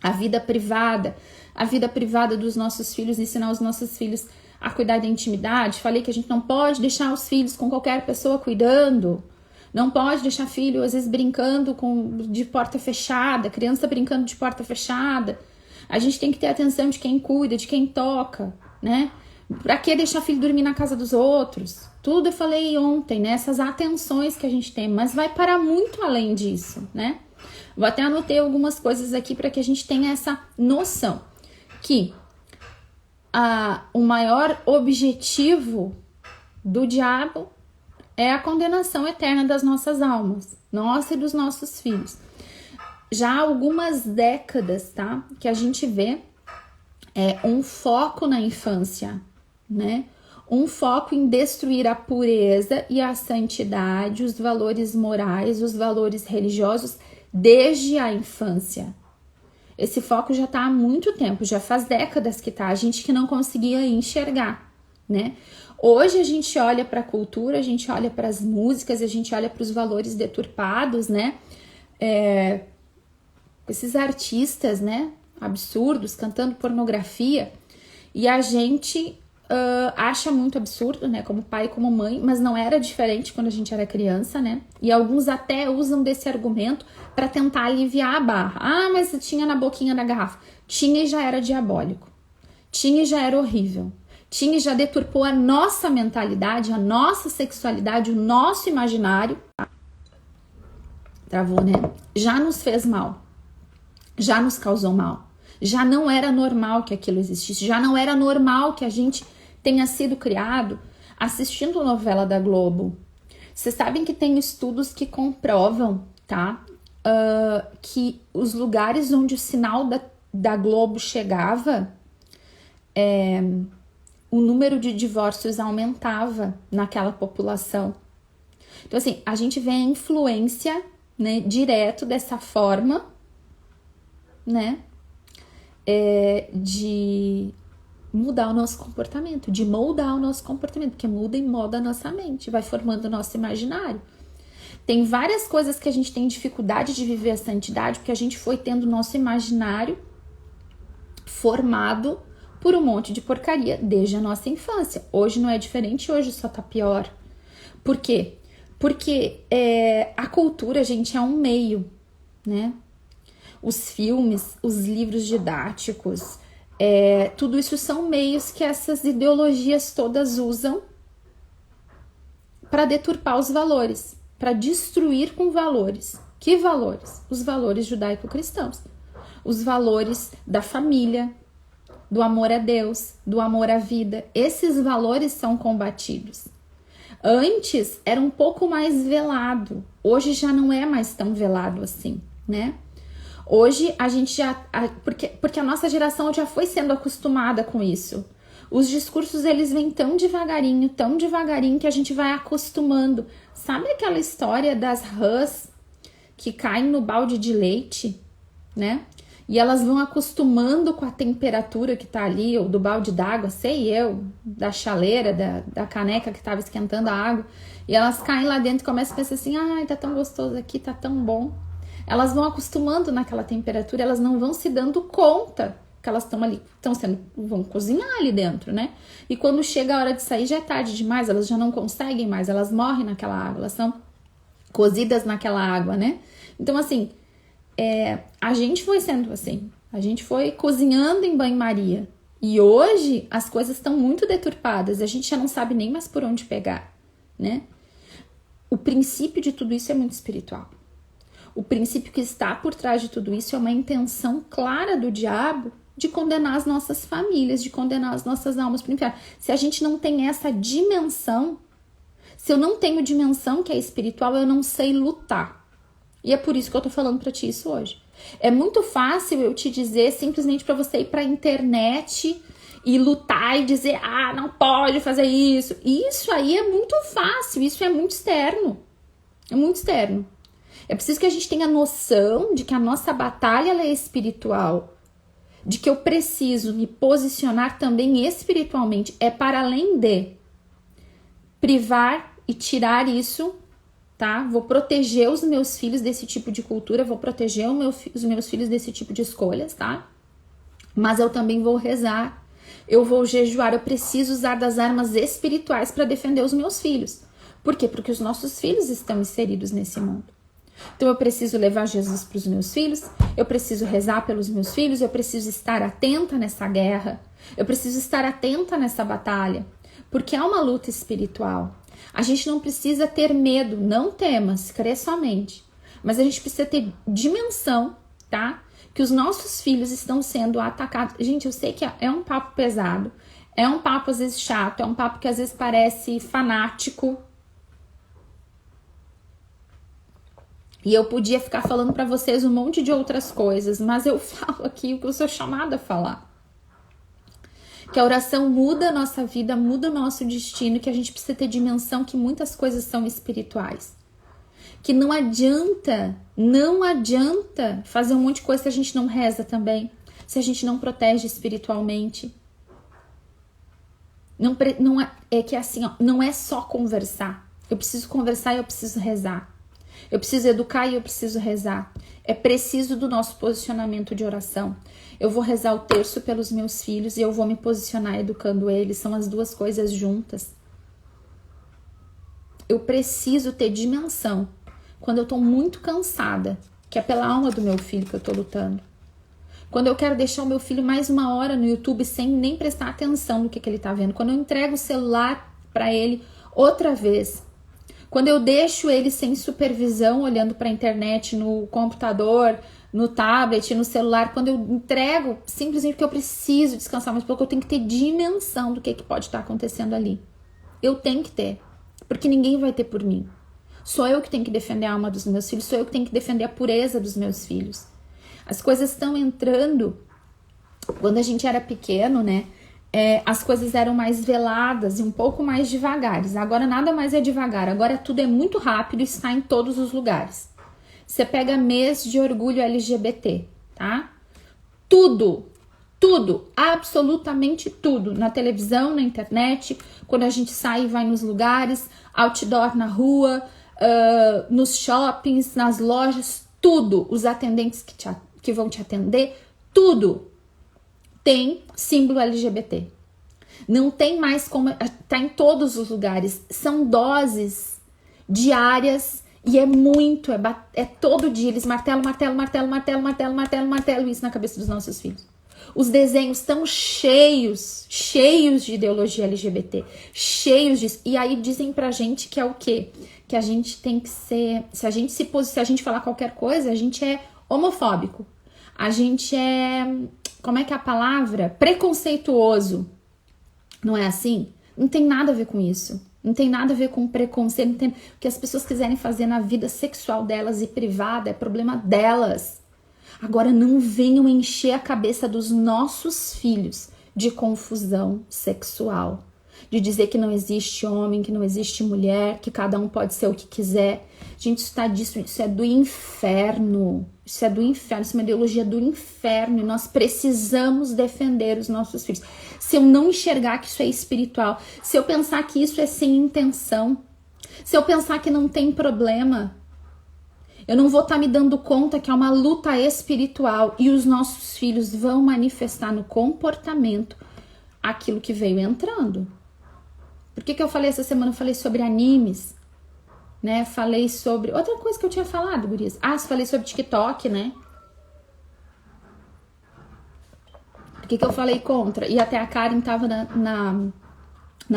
Speaker 1: A vida privada dos nossos filhos, ensinar os nossos filhos a cuidar da intimidade. Falei que a gente não pode deixar os filhos com qualquer pessoa cuidando, não pode deixar filho, às vezes, brincando de porta fechada, criança brincando de porta fechada. A gente tem que ter atenção de quem cuida, de quem toca, né? Pra que deixar filho dormir na casa dos outros? Tudo eu falei ontem, né? Essas atenções que a gente tem, mas vai para muito além disso, né? Vou até anotei algumas coisas aqui para que a gente tenha essa noção que o maior objetivo do diabo é a condenação eterna das nossas almas, nossa e dos nossos filhos. Já há algumas décadas, tá? Que a gente vê um foco na infância, né? Um foco em destruir a pureza e a santidade, os valores morais, os valores religiosos desde a infância. Esse foco já está há muito tempo, já faz décadas que tá, a gente que não conseguia enxergar, né? Hoje a gente olha para a cultura, a gente olha para as músicas, a gente olha para os valores deturpados, né? Esses artistas, né? Absurdos, cantando pornografia, e a gente acha muito absurdo, né? Como pai e como mãe, mas não era diferente quando a gente era criança, né? E alguns até usam desse argumento para tentar aliviar a barra. Ah, mas tinha na boquinha da garrafa. Tinha e já era diabólico. Tinha e já era horrível. Tinha e já deturpou a nossa mentalidade, a nossa sexualidade, o nosso imaginário. Travou, né? Já nos fez mal. Já nos causou mal. Já não era normal que aquilo existisse. Já não era normal que a gente tenha sido criado assistindo novela da Globo. Vocês sabem que tem estudos que comprovam, tá? Que os lugares onde o sinal da Globo chegava, o número de divórcios aumentava naquela população. Então, assim, a gente vê a influência, né, direto dessa forma, né, de mudar o nosso comportamento, de moldar o nosso comportamento, porque muda e molda a nossa mente, vai formando o nosso imaginário. Tem várias coisas que a gente tem dificuldade de viver a santidade porque a gente foi tendo nosso imaginário formado por um monte de porcaria desde a nossa infância. Hoje não é diferente, hoje só tá pior. Por quê? Porque a cultura, gente, é um meio, né? Os filmes, os livros didáticos, tudo isso são meios que essas ideologias todas usam para deturpar os valores, para destruir com valores. Que valores? Os valores judaico-cristãos. Os valores da família, do amor a Deus, do amor à vida. Esses valores são combatidos. Antes era um pouco mais velado, hoje já não é mais tão velado assim, né? Hoje a gente já... Porque a nossa geração já foi sendo acostumada com isso. Os discursos, eles vêm tão devagarinho que a gente vai acostumando. Sabe aquela história das rãs que caem no balde de leite, né? E elas vão acostumando com a temperatura que tá ali, ou do balde d'água, da chaleira, da caneca que tava esquentando a água. E elas caem lá dentro e começam a pensar assim, ai, tá tão gostoso aqui, tá tão bom. Elas vão acostumando naquela temperatura, elas não vão se dando conta que elas estão ali, vão cozinhar ali dentro, né? E quando chega a hora de sair já é tarde demais, elas já não conseguem mais, elas morrem naquela água, elas são cozidas naquela água, né? Então, assim, a gente foi sendo assim, a gente foi cozinhando em banho-maria. E hoje as coisas estão muito deturpadas, a gente já não sabe nem mais por onde pegar, né? O princípio de tudo isso é muito espiritual. O princípio que está por trás de tudo isso é uma intenção clara do diabo de condenar as nossas famílias, de condenar as nossas almas para o inferno. Se a gente não tem essa dimensão, se eu não tenho dimensão que é espiritual, eu não sei lutar. E é por isso que eu tô falando para ti isso hoje. É muito fácil eu te dizer simplesmente para você ir pra internet e lutar e dizer, não pode fazer isso. Isso aí é muito fácil, isso é muito externo. É muito externo. É preciso que a gente tenha noção de que a nossa batalha ela é espiritual, de que eu preciso me posicionar também espiritualmente. É para além de privar e tirar isso, tá? Vou proteger os meus filhos desse tipo de cultura, vou proteger os meus filhos desse tipo de escolhas, tá? Mas eu também vou rezar, eu vou jejuar, eu preciso usar das armas espirituais para defender os meus filhos. Por quê? Porque os nossos filhos estão inseridos nesse mundo. Então eu preciso levar Jesus para os meus filhos, eu preciso rezar pelos meus filhos, eu preciso estar atenta nessa guerra, eu preciso estar atenta nessa batalha, porque é uma luta espiritual. A gente não precisa ter medo, não temas, crê somente, mas a gente precisa ter dimensão, tá? Que os nossos filhos estão sendo atacados. Gente, eu sei que é um papo pesado, é um papo às vezes chato, é um papo que às vezes parece fanático. E eu podia ficar falando para vocês um monte de outras coisas, mas eu falo aqui o que eu sou chamada a falar. Que a oração muda a nossa vida, muda o nosso destino, que a gente precisa ter dimensão que muitas coisas são espirituais. Que não adianta fazer um monte de coisa se a gente não reza também, se a gente não protege espiritualmente. Não é só conversar. Eu preciso conversar e eu preciso rezar. Eu preciso educar e eu preciso rezar. É preciso do nosso posicionamento de oração. Eu vou rezar o terço pelos meus filhos e eu vou me posicionar educando eles. São as duas coisas juntas. Eu preciso ter dimensão. Quando eu tô muito cansada, que é pela alma do meu filho que eu tô lutando. Quando eu quero deixar o meu filho mais uma hora no YouTube sem nem prestar atenção no que ele tá vendo. Quando eu entrego o celular para ele outra vez. Quando eu deixo ele sem supervisão, olhando para a internet, no computador, no tablet, no celular, quando eu entrego, simplesmente porque eu preciso descansar mais pouco, eu tenho que ter dimensão do que pode estar acontecendo ali. Eu tenho que ter, porque ninguém vai ter por mim. Sou eu que tenho que defender a alma dos meus filhos, sou eu que tenho que defender a pureza dos meus filhos. As coisas estão entrando, quando a gente era pequeno, né? As coisas eram mais veladas e um pouco mais devagares. Agora nada mais é devagar, agora tudo é muito rápido e está em todos os lugares. Você pega mês de orgulho LGBT, tá? Tudo, absolutamente tudo, na televisão, na internet, quando a gente sai e vai nos lugares, outdoor na rua, nos shoppings, nas lojas, tudo. Os atendentes que vão te atender, tudo tem símbolo LGBT. Não tem mais como... Tá em todos os lugares. São doses diárias e é todo dia. Eles martelam isso na cabeça dos nossos filhos. Os desenhos estão cheios de ideologia LGBT, cheios disso. E aí dizem pra gente que é o quê? Que a gente tem que ser... Se a gente falar qualquer coisa, a gente é homofóbico. A gente é... Como é que é a palavra? Preconceituoso. Não é assim? Não tem nada a ver com isso. Não tem nada a ver com preconceito. Não tem... O que as pessoas quiserem fazer na vida sexual delas e privada é problema delas. Agora não venham encher a cabeça dos nossos filhos de confusão sexual. De dizer que não existe homem, que não existe mulher, que cada um pode ser o que quiser. Gente, isso é do inferno. Isso é do inferno, isso é uma ideologia do inferno. E nós precisamos defender os nossos filhos. Se eu não enxergar que isso é espiritual, se eu pensar que isso é sem intenção, se eu pensar que não tem problema, eu não vou estar me dando conta que é uma luta espiritual e os nossos filhos vão manifestar no comportamento aquilo que veio entrando. Por que eu falei essa semana? Eu falei sobre animes, né? Falei sobre... Outra coisa que eu tinha falado, gurias. Falei sobre TikTok, né? Por que eu falei contra? E até a Karen tava na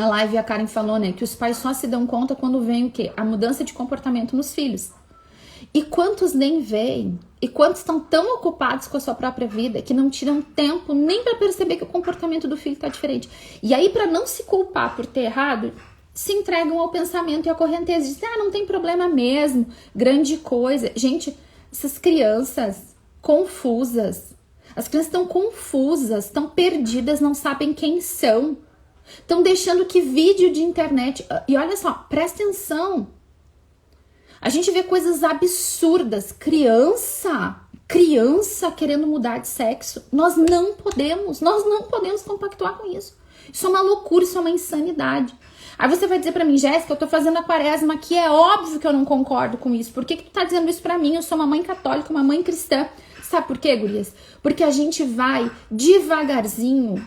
Speaker 1: live e a Karen falou, né? Que os pais só se dão conta quando vem o quê? A mudança de comportamento nos filhos. E quantos nem veem? E quantos estão tão ocupados com a sua própria vida que não tiram tempo nem para perceber que o comportamento do filho está diferente. E aí, para não se culpar por ter errado, se entregam ao pensamento e à correnteza. Dizem, não tem problema mesmo, grande coisa. Gente, essas crianças confusas, as crianças estão confusas, estão perdidas, não sabem quem são. Estão deixando que vídeo de internet... E olha só, presta atenção. A gente vê coisas absurdas. Criança querendo mudar de sexo. Nós não podemos compactuar com isso. Isso é uma loucura, isso é uma insanidade. Aí você vai dizer pra mim, Jéssica, eu tô fazendo a quaresma aqui, é óbvio que eu não concordo com isso. Por que tu tá dizendo isso pra mim? Eu sou uma mãe católica, uma mãe cristã. Sabe por quê, gurias? Porque a gente vai devagarzinho,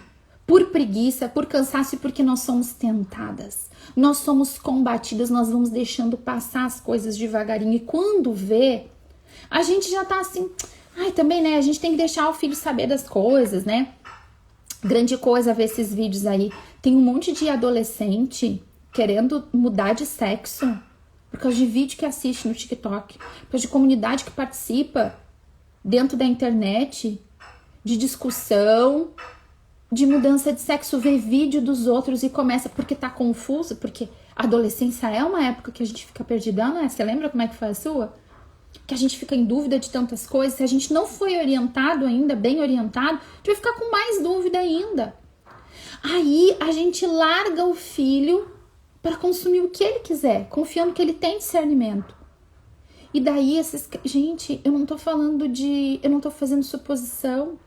Speaker 1: por preguiça, por cansaço e porque nós somos tentadas. Nós somos combatidas, nós vamos deixando passar as coisas devagarinho. E quando vê, a gente já tá assim... também, né? A gente tem que deixar o filho saber das coisas, né? Grande coisa ver esses vídeos aí. Tem um monte de adolescente querendo mudar de sexo por causa de vídeo que assiste no TikTok, por causa de comunidade que participa dentro da internet, de discussão... de mudança de sexo, ver vídeo dos outros e começa porque tá confuso, porque a adolescência é uma época que a gente fica perdidão, né? Você lembra como é que foi a sua? Que a gente fica em dúvida de tantas coisas, se a gente não foi orientado ainda, bem orientado, a gente vai ficar com mais dúvida ainda. Aí a gente larga o filho para consumir o que ele quiser, confiando que ele tem discernimento. E daí gente, eu não tô fazendo suposição.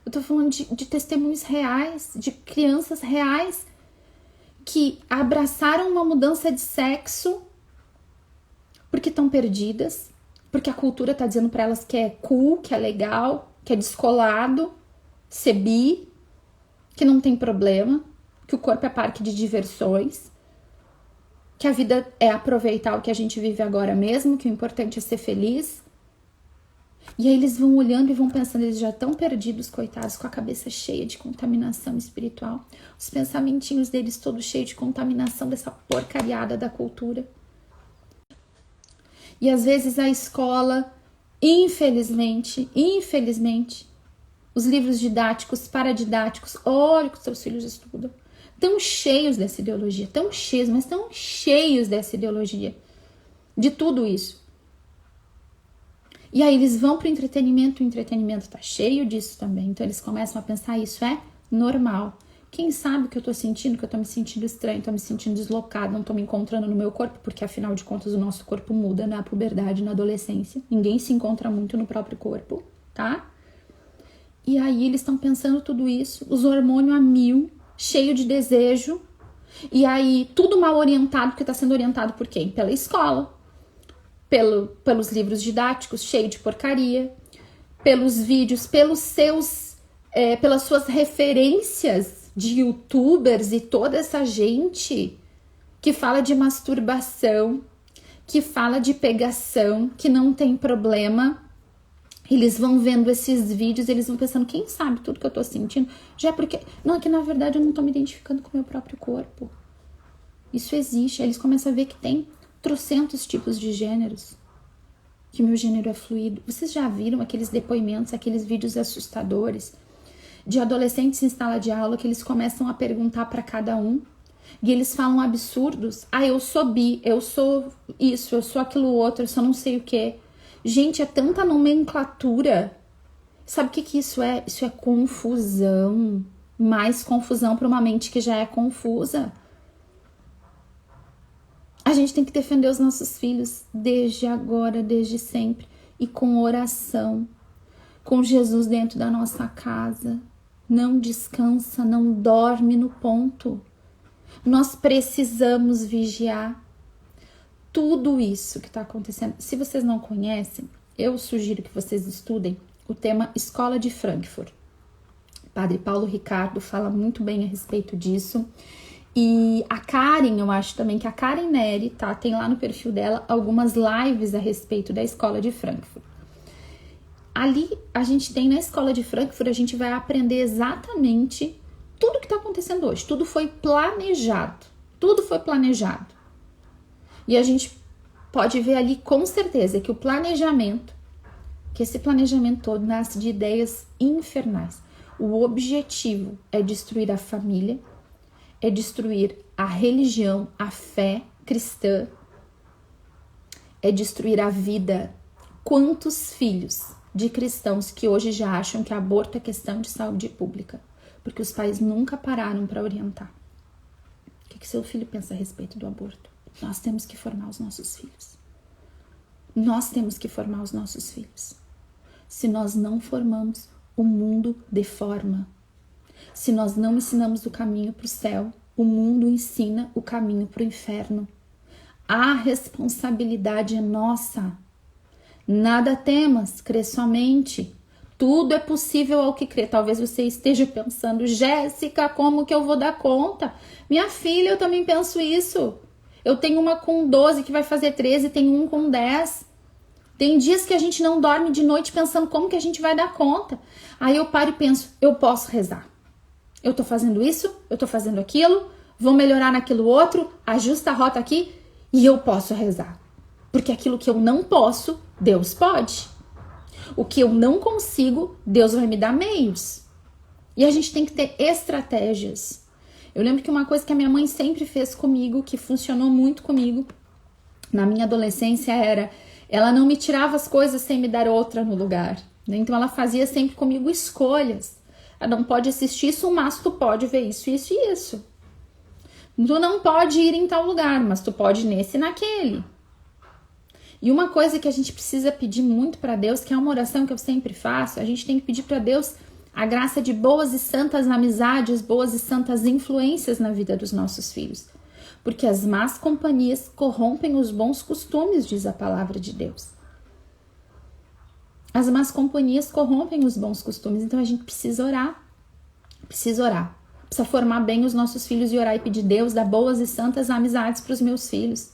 Speaker 1: Eu tô falando de testemunhos reais, de crianças reais que abraçaram uma mudança de sexo porque estão perdidas, porque a cultura tá dizendo pra elas que é cool, que é legal, que é descolado, ser bi, que não tem problema, que o corpo é parque de diversões, que a vida é aproveitar o que a gente vive agora mesmo, que o importante é ser feliz. E aí eles vão olhando e vão pensando, eles já estão perdidos, coitados, com a cabeça cheia de contaminação espiritual. Os pensamentinhos deles todos cheios de contaminação dessa porcariada da cultura. E às vezes a escola, infelizmente, os livros didáticos, paradidáticos, olha o que os seus filhos estudam, tão cheios dessa ideologia, tão cheios dessa ideologia, de tudo isso. E aí eles vão pro entretenimento, o entretenimento tá cheio disso também. Então eles começam a pensar, isso é normal. Quem sabe que eu tô sentindo, que eu tô me sentindo estranho, tô me sentindo deslocado, não tô me encontrando no meu corpo, porque afinal de contas o nosso corpo muda na puberdade, na adolescência. Ninguém se encontra muito no próprio corpo, tá? E aí eles estão pensando tudo isso, os hormônios a mil, cheio de desejo. E aí tudo mal orientado, porque tá sendo orientado por quem? Pela escola. pelos livros didáticos, cheio de porcaria, pelos vídeos, pelas suas referências de youtubers e toda essa gente que fala de masturbação, que fala de pegação, que não tem problema. Eles vão vendo esses vídeos, eles vão pensando, quem sabe tudo que eu tô sentindo? Já porque... Não, é que na verdade eu não tô me identificando com o meu próprio corpo. Isso existe. Aí eles começam a ver que tem trocentos tipos de gêneros. Que o meu gênero é fluido. Vocês já viram aqueles depoimentos, aqueles vídeos assustadores de adolescentes em sala de aula que eles começam a perguntar para cada um e eles falam absurdos. Ah, eu sou bi, eu sou isso, eu sou aquilo outro, eu só não sei o que. Gente, é tanta nomenclatura. Sabe o que isso é? Isso é confusão. Mais confusão para uma mente que já é confusa. A gente tem que defender os nossos filhos desde agora, desde sempre. E com oração. Com Jesus dentro da nossa casa. Não descansa, não dorme no ponto. Nós precisamos vigiar. Tudo isso que está acontecendo. Se vocês não conhecem, eu sugiro que vocês estudem o tema Escola de Frankfurt. Padre Paulo Ricardo fala muito bem a respeito disso. E a Karen, eu acho também que a Karen Neri, tá? Tem lá no perfil dela algumas lives a respeito da Escola de Frankfurt. Ali a gente tem na Escola de Frankfurt, a gente vai aprender exatamente tudo que está acontecendo hoje. Tudo foi planejado. Tudo foi planejado. E a gente pode ver ali com certeza que que esse planejamento todo nasce de ideias infernais. O objetivo é destruir a família, é destruir a religião, a fé cristã, é destruir a vida. Quantos filhos de cristãos que hoje já acham que aborto é questão de saúde pública, porque os pais nunca pararam para orientar. O que seu filho pensa a respeito do aborto? Nós temos que formar os nossos filhos. Nós temos que formar os nossos filhos. Se nós não formamos, o mundo deforma. Se nós não ensinamos o caminho para o céu, o mundo ensina o caminho para o inferno. A responsabilidade é nossa. Nada temas, crê somente. Tudo é possível ao que crê. Talvez você esteja pensando, Jéssica, como que eu vou dar conta? Minha filha, eu também penso isso. Eu tenho uma com 12 que vai fazer 13, tenho um com 10. Tem dias que a gente não dorme de noite pensando como que a gente vai dar conta. Aí eu paro e penso, eu posso rezar. Eu tô fazendo isso, eu tô fazendo aquilo, vou melhorar naquilo outro, ajusta a rota aqui e eu posso rezar. Porque aquilo que eu não posso, Deus pode. O que eu não consigo, Deus vai me dar meios. E a gente tem que ter estratégias. Eu lembro que uma coisa que a minha mãe sempre fez comigo, que funcionou muito comigo na minha adolescência, era ela não me tirava as coisas sem me dar outra no lugar. Né? Então ela fazia sempre comigo escolhas. Ela não pode assistir isso, mas tu pode ver isso, isso e isso. Tu não pode ir em tal lugar, mas tu pode ir nesse e naquele. E uma coisa que a gente precisa pedir muito para Deus, que é uma oração que eu sempre faço, a gente tem que pedir para Deus a graça de boas e santas amizades, boas e santas influências na vida dos nossos filhos. Porque as más companhias corrompem os bons costumes, diz a palavra de Deus. As más companhias corrompem os bons costumes, então a gente precisa orar. Precisa formar bem os nossos filhos e orar e pedir Deus, dar boas e santas amizades para os meus filhos.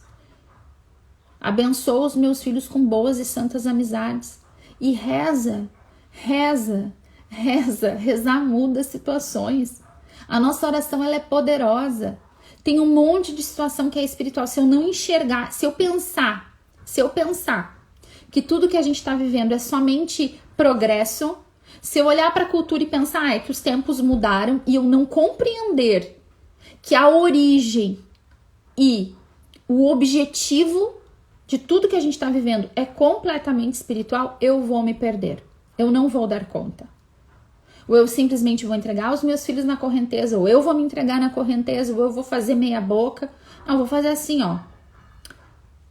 Speaker 1: Abençoa os meus filhos com boas e santas amizades. E rezar muda situações. A nossa oração ela é poderosa. Tem um monte de situação que é espiritual. Se eu não enxergar, se eu pensar que tudo que a gente está vivendo é somente progresso, se eu olhar para a cultura e pensar que os tempos mudaram e eu não compreender que a origem e o objetivo de tudo que a gente está vivendo é completamente espiritual, eu vou me perder. Eu não vou dar conta. Ou eu simplesmente vou entregar os meus filhos na correnteza, ou eu vou me entregar na correnteza, ou eu vou fazer meia boca. Não, vou fazer assim, ó.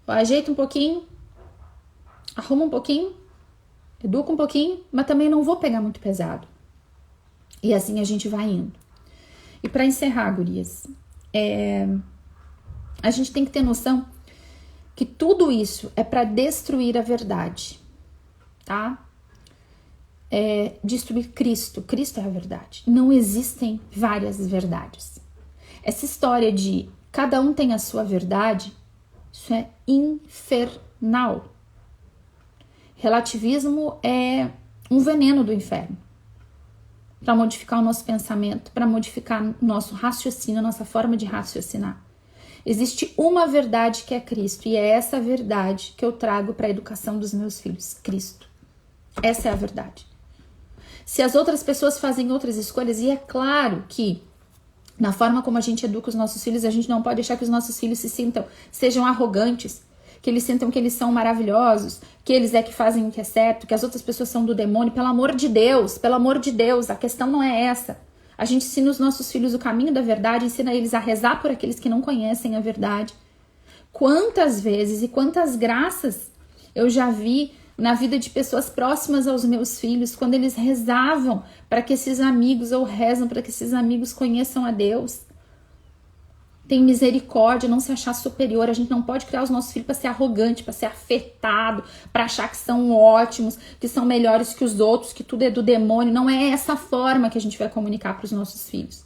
Speaker 1: Ajeita um pouquinho, arruma um pouquinho, educa um pouquinho, mas também não vou pegar muito pesado. E assim a gente vai indo. E para encerrar, gurias, a gente tem que ter noção que tudo isso é para destruir a verdade, tá? Destruir Cristo. Cristo é a verdade. Não existem várias verdades. Essa história de cada um tem a sua verdade, isso é infernal. Relativismo é um veneno do inferno para modificar o nosso pensamento, para modificar o nosso raciocínio, a nossa forma de raciocinar. Existe uma verdade que é Cristo, e é essa verdade que eu trago para a educação dos meus filhos. Cristo. Essa é a verdade. Se as outras pessoas fazem outras escolhas, e é claro que na forma como a gente educa os nossos filhos, a gente não pode deixar que os nossos filhos sejam arrogantes, que eles sintam que eles são maravilhosos, que eles que fazem o que é certo, que as outras pessoas são do demônio. Pelo amor de Deus, a questão não é essa. A gente ensina os nossos filhos o caminho da verdade, ensina eles a rezar por aqueles que não conhecem a verdade. Quantas vezes e quantas graças eu já vi na vida de pessoas próximas aos meus filhos, quando eles rezavam para que esses amigos, ou rezam para que esses amigos conheçam a Deus. Tem misericórdia, não se achar superior. A gente não pode criar os nossos filhos para ser arrogante, para ser afetado, para achar que são ótimos, que são melhores que os outros, que tudo é do demônio. Não é essa forma que a gente vai comunicar para os nossos filhos.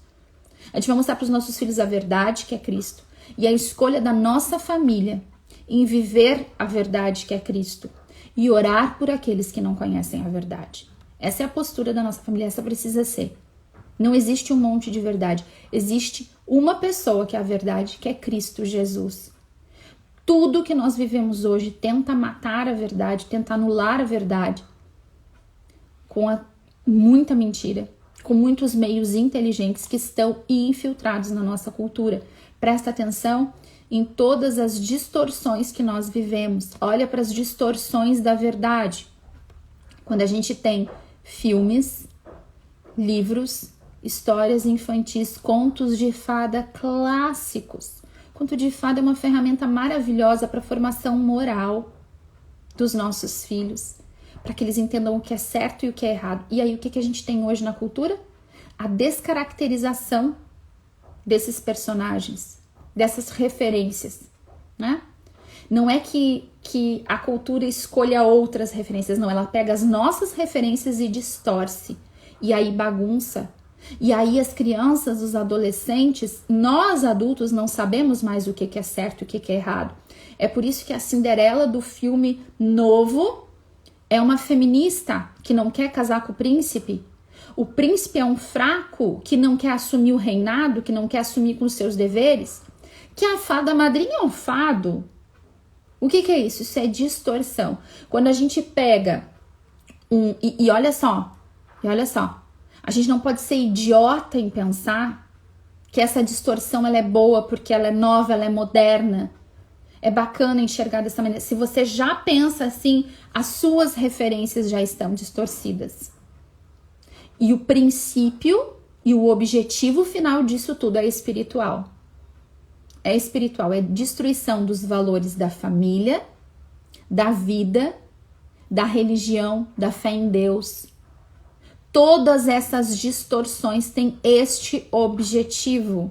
Speaker 1: A gente vai mostrar para os nossos filhos a verdade, que é Cristo, e a escolha da nossa família em viver a verdade, que é Cristo, e orar por aqueles que não conhecem a verdade. Essa é a postura da nossa família, essa precisa ser. Não existe um monte de verdade, existe uma pessoa que é a verdade, que é Cristo Jesus. Tudo que nós vivemos hoje tenta matar a verdade, tenta anular a verdade, com muita mentira, com muitos meios inteligentes que estão infiltrados na nossa cultura. Presta atenção em todas as distorções que nós vivemos. Olha para as distorções da verdade. Quando a gente tem filmes, livros, histórias infantis, contos de fada clássicos. Conto de fada é uma ferramenta maravilhosa para a formação moral dos nossos filhos, para que eles entendam o que é certo e o que é errado. E aí, o que a gente tem hoje na cultura? A descaracterização desses personagens, dessas referências, né? Não é que a cultura escolha outras referências, não. Ela pega as nossas referências e distorce. E aí bagunça. E aí as crianças, os adolescentes, nós adultos não sabemos mais o que é certo e o que é errado. É por isso que a Cinderela do filme novo é uma feminista que não quer casar com o príncipe. O príncipe é um fraco que não quer assumir o reinado, que não quer assumir com os seus deveres. Que a fada madrinha é um fado. O que é isso? Isso é distorção. Quando a gente pega e olha só, a gente não pode ser idiota em pensar que essa distorção ela é boa porque ela é nova, ela é moderna. É bacana enxergar dessa maneira. Se você já pensa assim, as suas referências já estão distorcidas. E o princípio e o objetivo final disso tudo é espiritual. É espiritual, é destruição dos valores da família, da vida, da religião, da fé em Deus. Todas essas distorções têm este objetivo.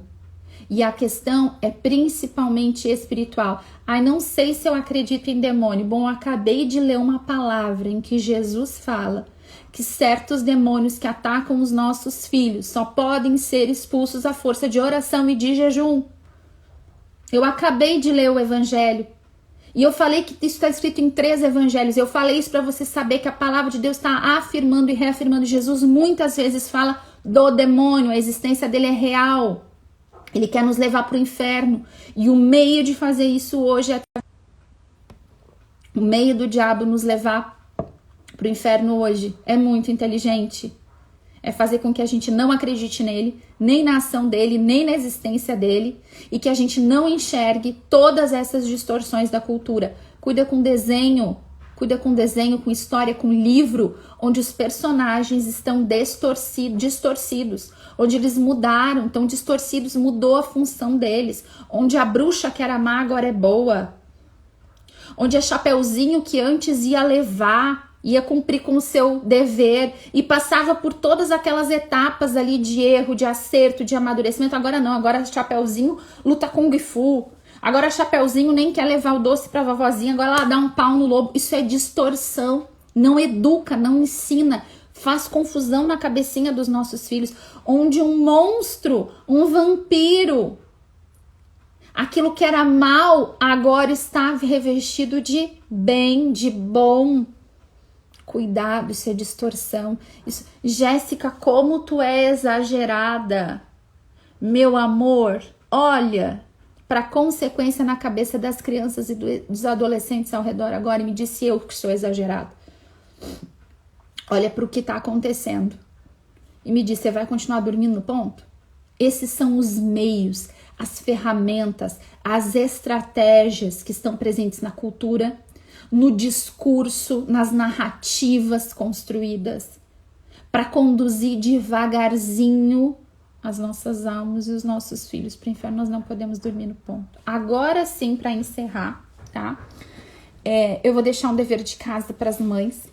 Speaker 1: E a questão é principalmente espiritual. Ai, não sei se eu acredito em demônio. Bom, eu acabei de ler uma palavra em que Jesus fala que certos demônios que atacam os nossos filhos só podem ser expulsos à força de oração e de jejum. Eu acabei de ler o evangelho. E eu falei que isso está escrito em 3 evangelhos. Eu falei isso para você saber que a palavra de Deus está afirmando e reafirmando. Jesus muitas vezes fala do demônio. A existência dele é real. Ele quer nos levar para o inferno. E o meio de fazer isso hoje é... O meio do diabo nos levar para o inferno hoje é muito inteligente. É fazer com que a gente não acredite nele, nem na ação dele, nem na existência dele, e que a gente não enxergue todas essas distorções da cultura. Cuida com desenho, com história, com livro, onde os personagens estão distorcidos, onde eles mudaram, estão distorcidos, mudou a função deles, onde a bruxa que era má agora é boa, onde a Chapeuzinho que antes ia cumprir com o seu dever e passava por todas aquelas etapas ali de erro, de acerto, de amadurecimento. Agora não, agora Chapeuzinho luta Kung Fu. Agora Chapeuzinho nem quer levar o doce pra vovozinha, agora ela dá um pau no lobo. Isso é distorção. Não educa, não ensina. Faz confusão na cabecinha dos nossos filhos. Onde um monstro, um vampiro, aquilo que era mal, agora está revestido de bem, de bom. Cuidado, isso é distorção. Isso... Jéssica, como tu é exagerada. Meu amor, olha para a consequência na cabeça das crianças e dos adolescentes ao redor agora e me disse eu que sou exagerada. Olha para o que está acontecendo. E me diz, você vai continuar dormindo no ponto? Esses são os meios, as ferramentas, as estratégias que estão presentes na cultura, no discurso, nas narrativas construídas, para conduzir devagarzinho as nossas almas e os nossos filhos para o inferno. Nós não podemos dormir no ponto. Agora sim, para encerrar, tá? Eu vou deixar um dever de casa para as mães.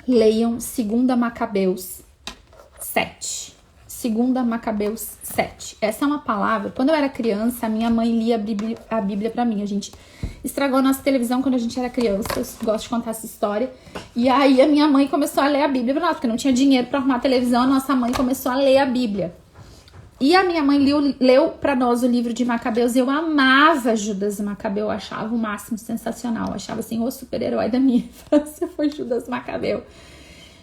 Speaker 1: Leiam 2 Macabeus 7. 2 Macabeus 7. Essa é uma palavra... Quando eu era criança, a minha mãe lia a Bíblia pra mim. A gente estragou a nossa televisão quando a gente era criança. Eu gosto de contar essa história. E aí a minha mãe começou a ler a Bíblia pra nós, porque não tinha dinheiro pra arrumar a televisão. A nossa mãe começou a ler a Bíblia. E a minha mãe leu pra nós o livro de Macabeus. Eu amava Judas Macabeu. Eu achava o máximo, sensacional. Eu achava assim, o super-herói da minha infância foi Judas Macabeu.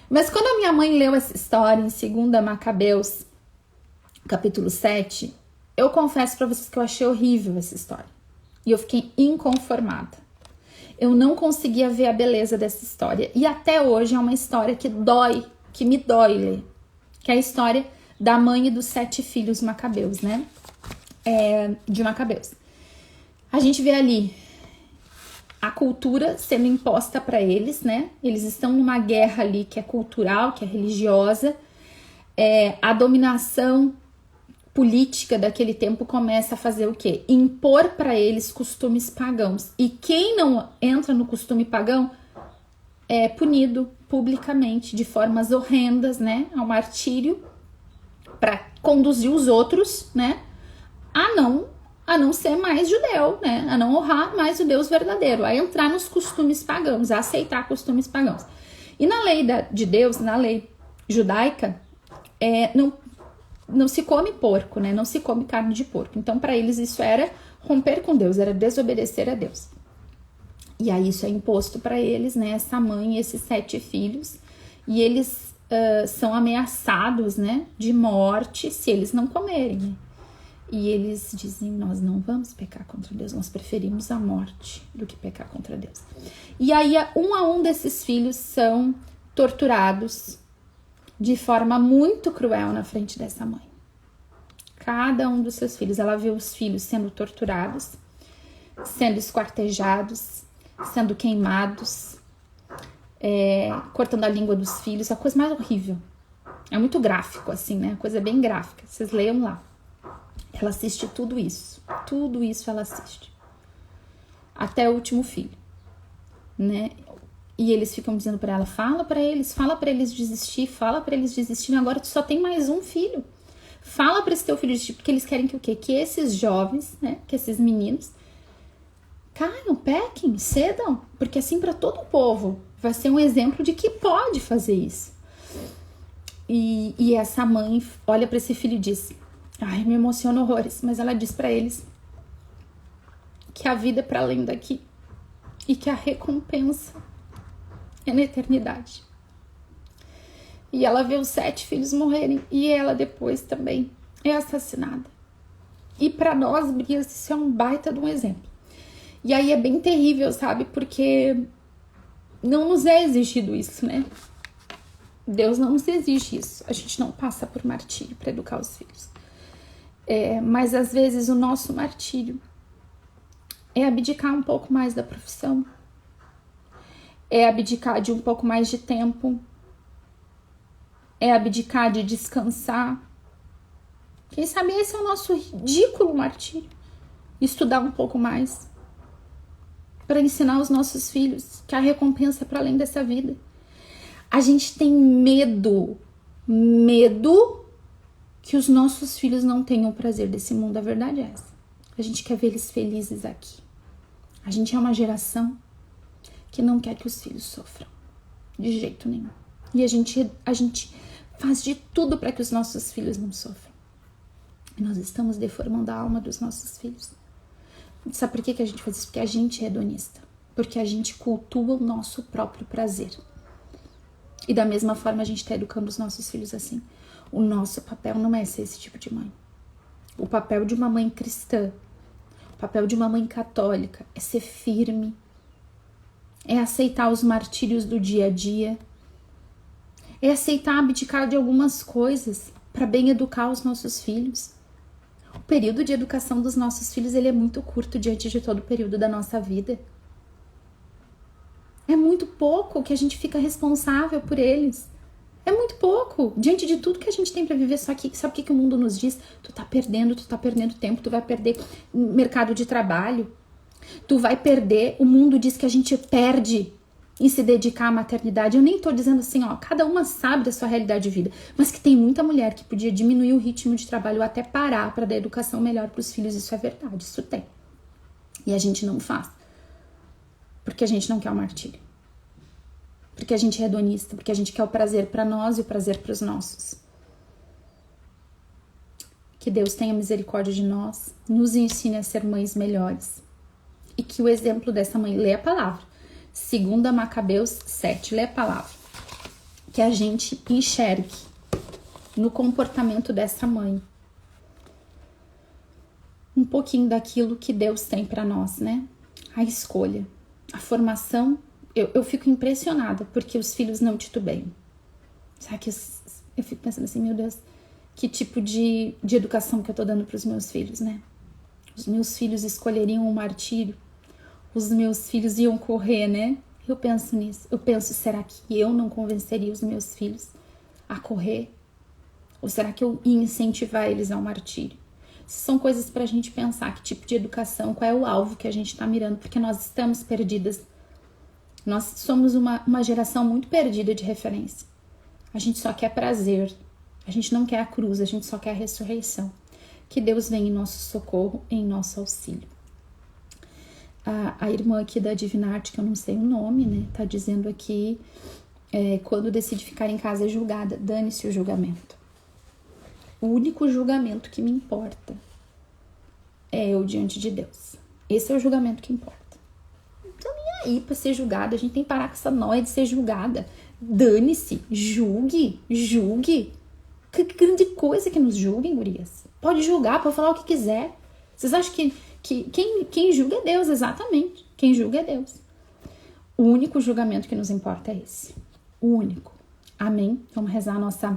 Speaker 1: Mas quando a minha mãe leu essa história em 2 Macabeus, capítulo 7, eu confesso pra vocês que eu achei horrível essa história. E eu fiquei inconformada. Eu não conseguia ver a beleza dessa história. E até hoje é uma história que me dói ler. Que é a história da mãe e dos 7 filhos macabeus, né? De Macabeus. A gente vê ali a cultura sendo imposta para eles, né? Eles estão numa guerra ali que é cultural, que é religiosa. A dominação política daquele tempo começa a fazer o quê? Impor para eles costumes pagãos. E quem não entra no costume pagão é punido publicamente, de formas horrendas, né? Ao martírio, para conduzir os outros, né? A não ser mais judeu, né? A não honrar mais o Deus verdadeiro, a entrar nos costumes pagãos, a aceitar costumes pagãos. E na lei de Deus, na lei judaica, não se come porco, né? Não se come carne de porco. Então, para eles, isso era romper com Deus, era desobedecer a Deus. E aí, isso é imposto para eles, né? Essa mãe e esses 7 filhos. E eles são ameaçados, né? De morte se eles não comerem, né? E eles dizem, nós não vamos pecar contra Deus, nós preferimos a morte do que pecar contra Deus. E aí, um a um desses filhos são torturados de forma muito cruel na frente dessa mãe. Cada um dos seus filhos, ela vê os filhos sendo torturados, sendo esquartejados, sendo queimados, cortando a língua dos filhos, a coisa mais horrível. É muito gráfico, assim, né? A coisa bem gráfica, vocês leiam lá. Ela assiste tudo isso ela assiste. Até o último filho, né? E eles ficam dizendo pra ela, fala pra eles desistirem, agora tu só tem mais um filho. Fala pra esse teu filho desistir, porque eles querem que o quê? Que esses jovens, né, que esses meninos caiam, pequem, cedam, porque assim pra todo o povo vai ser um exemplo de que pode fazer isso. E essa mãe olha pra esse filho e diz, ai, me emociona horrores, mas ela diz pra eles que a vida é pra além daqui e que a recompensa é na eternidade. E ela vê os 7 filhos morrerem e ela depois também é assassinada. E para nós, Brias, isso é um baita de um exemplo. E aí é bem terrível, sabe? Porque não nos é exigido isso, né? Deus não nos exige isso. A gente não passa por martírio para educar os filhos. Mas às vezes o nosso martírio é abdicar um pouco mais da profissão, é abdicar de um pouco mais de tempo, é abdicar de descansar. Quem sabe esse é o nosso ridículo martírio. Estudar um pouco mais para ensinar os nossos filhos que a recompensa é para além dessa vida. A gente tem medo que os nossos filhos não tenham o prazer desse mundo. A verdade é essa. A gente quer ver eles felizes aqui. A gente é uma geração que não quer que os filhos sofram. De jeito nenhum. E a gente faz de tudo para que os nossos filhos não sofram. E nós estamos deformando a alma dos nossos filhos. Sabe por que a gente faz isso? Porque a gente é hedonista. Porque a gente cultua o nosso próprio prazer. E da mesma forma a gente está educando os nossos filhos assim. O nosso papel não é ser esse tipo de mãe. O papel de uma mãe cristã, o papel de uma mãe católica é ser firme, é aceitar os martírios do dia a dia, é aceitar abdicar de algumas coisas para bem educar os nossos filhos. O período de educação dos nossos filhos ele é muito curto diante de todo o período da nossa vida. É muito pouco que a gente fica responsável por eles. É muito pouco, diante de tudo que a gente tem para viver. Só que sabe o que o mundo nos diz? Tu tá perdendo tempo, tu vai perder mercado de trabalho, tu vai perder. O mundo diz que a gente perde em se dedicar à maternidade. Eu nem tô dizendo assim, ó, cada uma sabe da sua realidade de vida, mas que tem muita mulher que podia diminuir o ritmo de trabalho ou até parar para dar educação melhor para os filhos. Isso é verdade, isso tem. E a gente não faz, porque a gente não quer o martírio. Porque a gente é hedonista, porque a gente quer o prazer para nós e o prazer para os nossos. Que Deus tenha misericórdia de nós, nos ensine a ser mães melhores. E que o exemplo dessa mãe, lê a palavra. 2 Macabeus 7, lê a palavra. Que a gente enxergue no comportamento dessa mãe um pouquinho daquilo que Deus tem para nós, né? A escolha, a formação. Eu fico impressionada porque os filhos não titubeiam. Sabe que eu fico pensando assim, meu Deus, que tipo de educação que eu tô dando pros meus filhos, né? Os meus filhos escolheriam o martírio. Os meus filhos iam correr, né? Eu penso nisso. Eu penso, será que eu não convenceria os meus filhos a correr? Ou será que eu ia incentivar eles ao martírio? São coisas pra gente pensar, que tipo de educação, qual é o alvo que a gente tá mirando, porque nós estamos perdidas. Nós somos uma geração muito perdida de referência. A gente só quer prazer. A gente não quer a cruz, a gente só quer a ressurreição. Que Deus venha em nosso socorro, em nosso auxílio. A irmã aqui da Divina Arte, que eu não sei o nome, né? Tá dizendo aqui, quando decide ficar em casa é julgada. Dane-se o julgamento. O único julgamento que me importa é eu diante de Deus. Esse é o julgamento que importa. Então, nem aí pra ser julgada. A gente tem que parar com essa noia de ser julgada. Dane-se, julgue. Que grande coisa que nos julguem, gurias. Pode julgar, pode falar o que quiser. Vocês acham que quem julga é Deus? Exatamente. Quem julga é Deus. O único julgamento que nos importa é esse. O único. Amém? Vamos rezar a nossa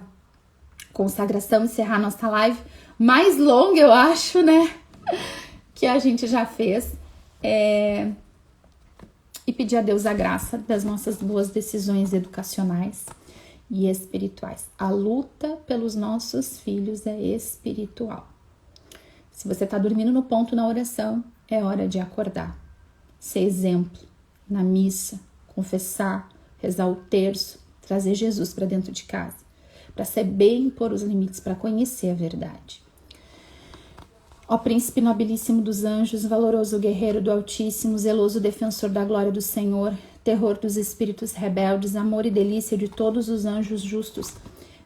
Speaker 1: consagração, encerrar a nossa live mais longa, eu acho, né? Que a gente já fez. E pedir a Deus a graça das nossas boas decisões educacionais e espirituais. A luta pelos nossos filhos é espiritual. Se você está dormindo no ponto na oração, é hora de acordar. Ser exemplo na missa, confessar, rezar o terço, trazer Jesus para dentro de casa, para saber impor os limites, para conhecer a verdade. Ó príncipe nobilíssimo dos anjos, valoroso guerreiro do Altíssimo, zeloso defensor da glória do Senhor, terror dos espíritos rebeldes, amor e delícia de todos os anjos justos,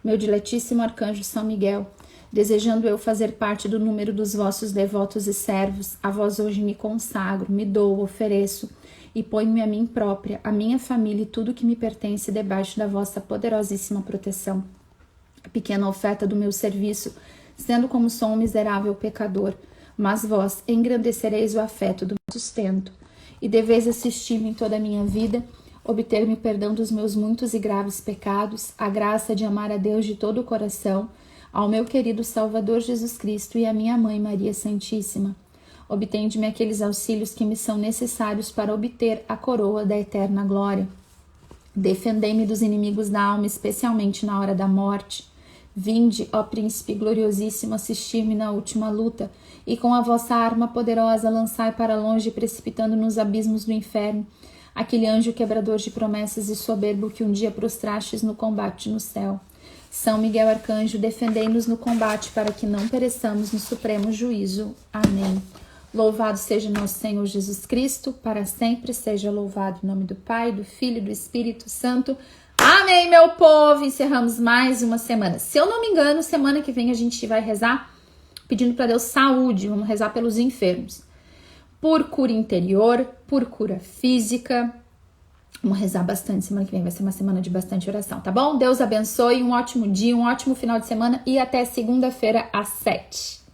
Speaker 1: meu diletíssimo arcanjo São Miguel, desejando eu fazer parte do número dos vossos devotos e servos, a vós hoje me consagro, me dou, ofereço e ponho-me a mim própria, a minha família e tudo que me pertence debaixo da vossa poderosíssima proteção. A pequena oferta do meu serviço, sendo como sou um miserável pecador, mas vós engrandecereis o afeto do meu sustento, e deveis assistir-me em toda a minha vida, obter-me perdão dos meus muitos e graves pecados, a graça de amar a Deus de todo o coração, ao meu querido Salvador Jesus Cristo e à minha Mãe Maria Santíssima. Obtende-me aqueles auxílios que me são necessários para obter a coroa da eterna glória. Defendei-me dos inimigos da alma, especialmente na hora da morte. Vinde, ó Príncipe gloriosíssimo, assistir-me na última luta, e com a vossa arma poderosa lançai para longe, precipitando nos abismos do inferno, aquele anjo quebrador de promessas e soberbo que um dia prostrastes no combate no céu. São Miguel Arcanjo, defendei-nos no combate para que não pereçamos no supremo juízo. Amém. Louvado seja nosso Senhor Jesus Cristo, para sempre seja louvado em nome do Pai, do Filho e do Espírito Santo. Amém, meu povo! Encerramos mais uma semana. Se eu não me engano, semana que vem a gente vai rezar pedindo para Deus saúde. Vamos rezar pelos enfermos. Por cura interior, por cura física. Vamos rezar bastante semana que vem. Vai ser uma semana de bastante oração, tá bom? Deus abençoe, um ótimo dia, um ótimo final de semana e até segunda-feira às 7.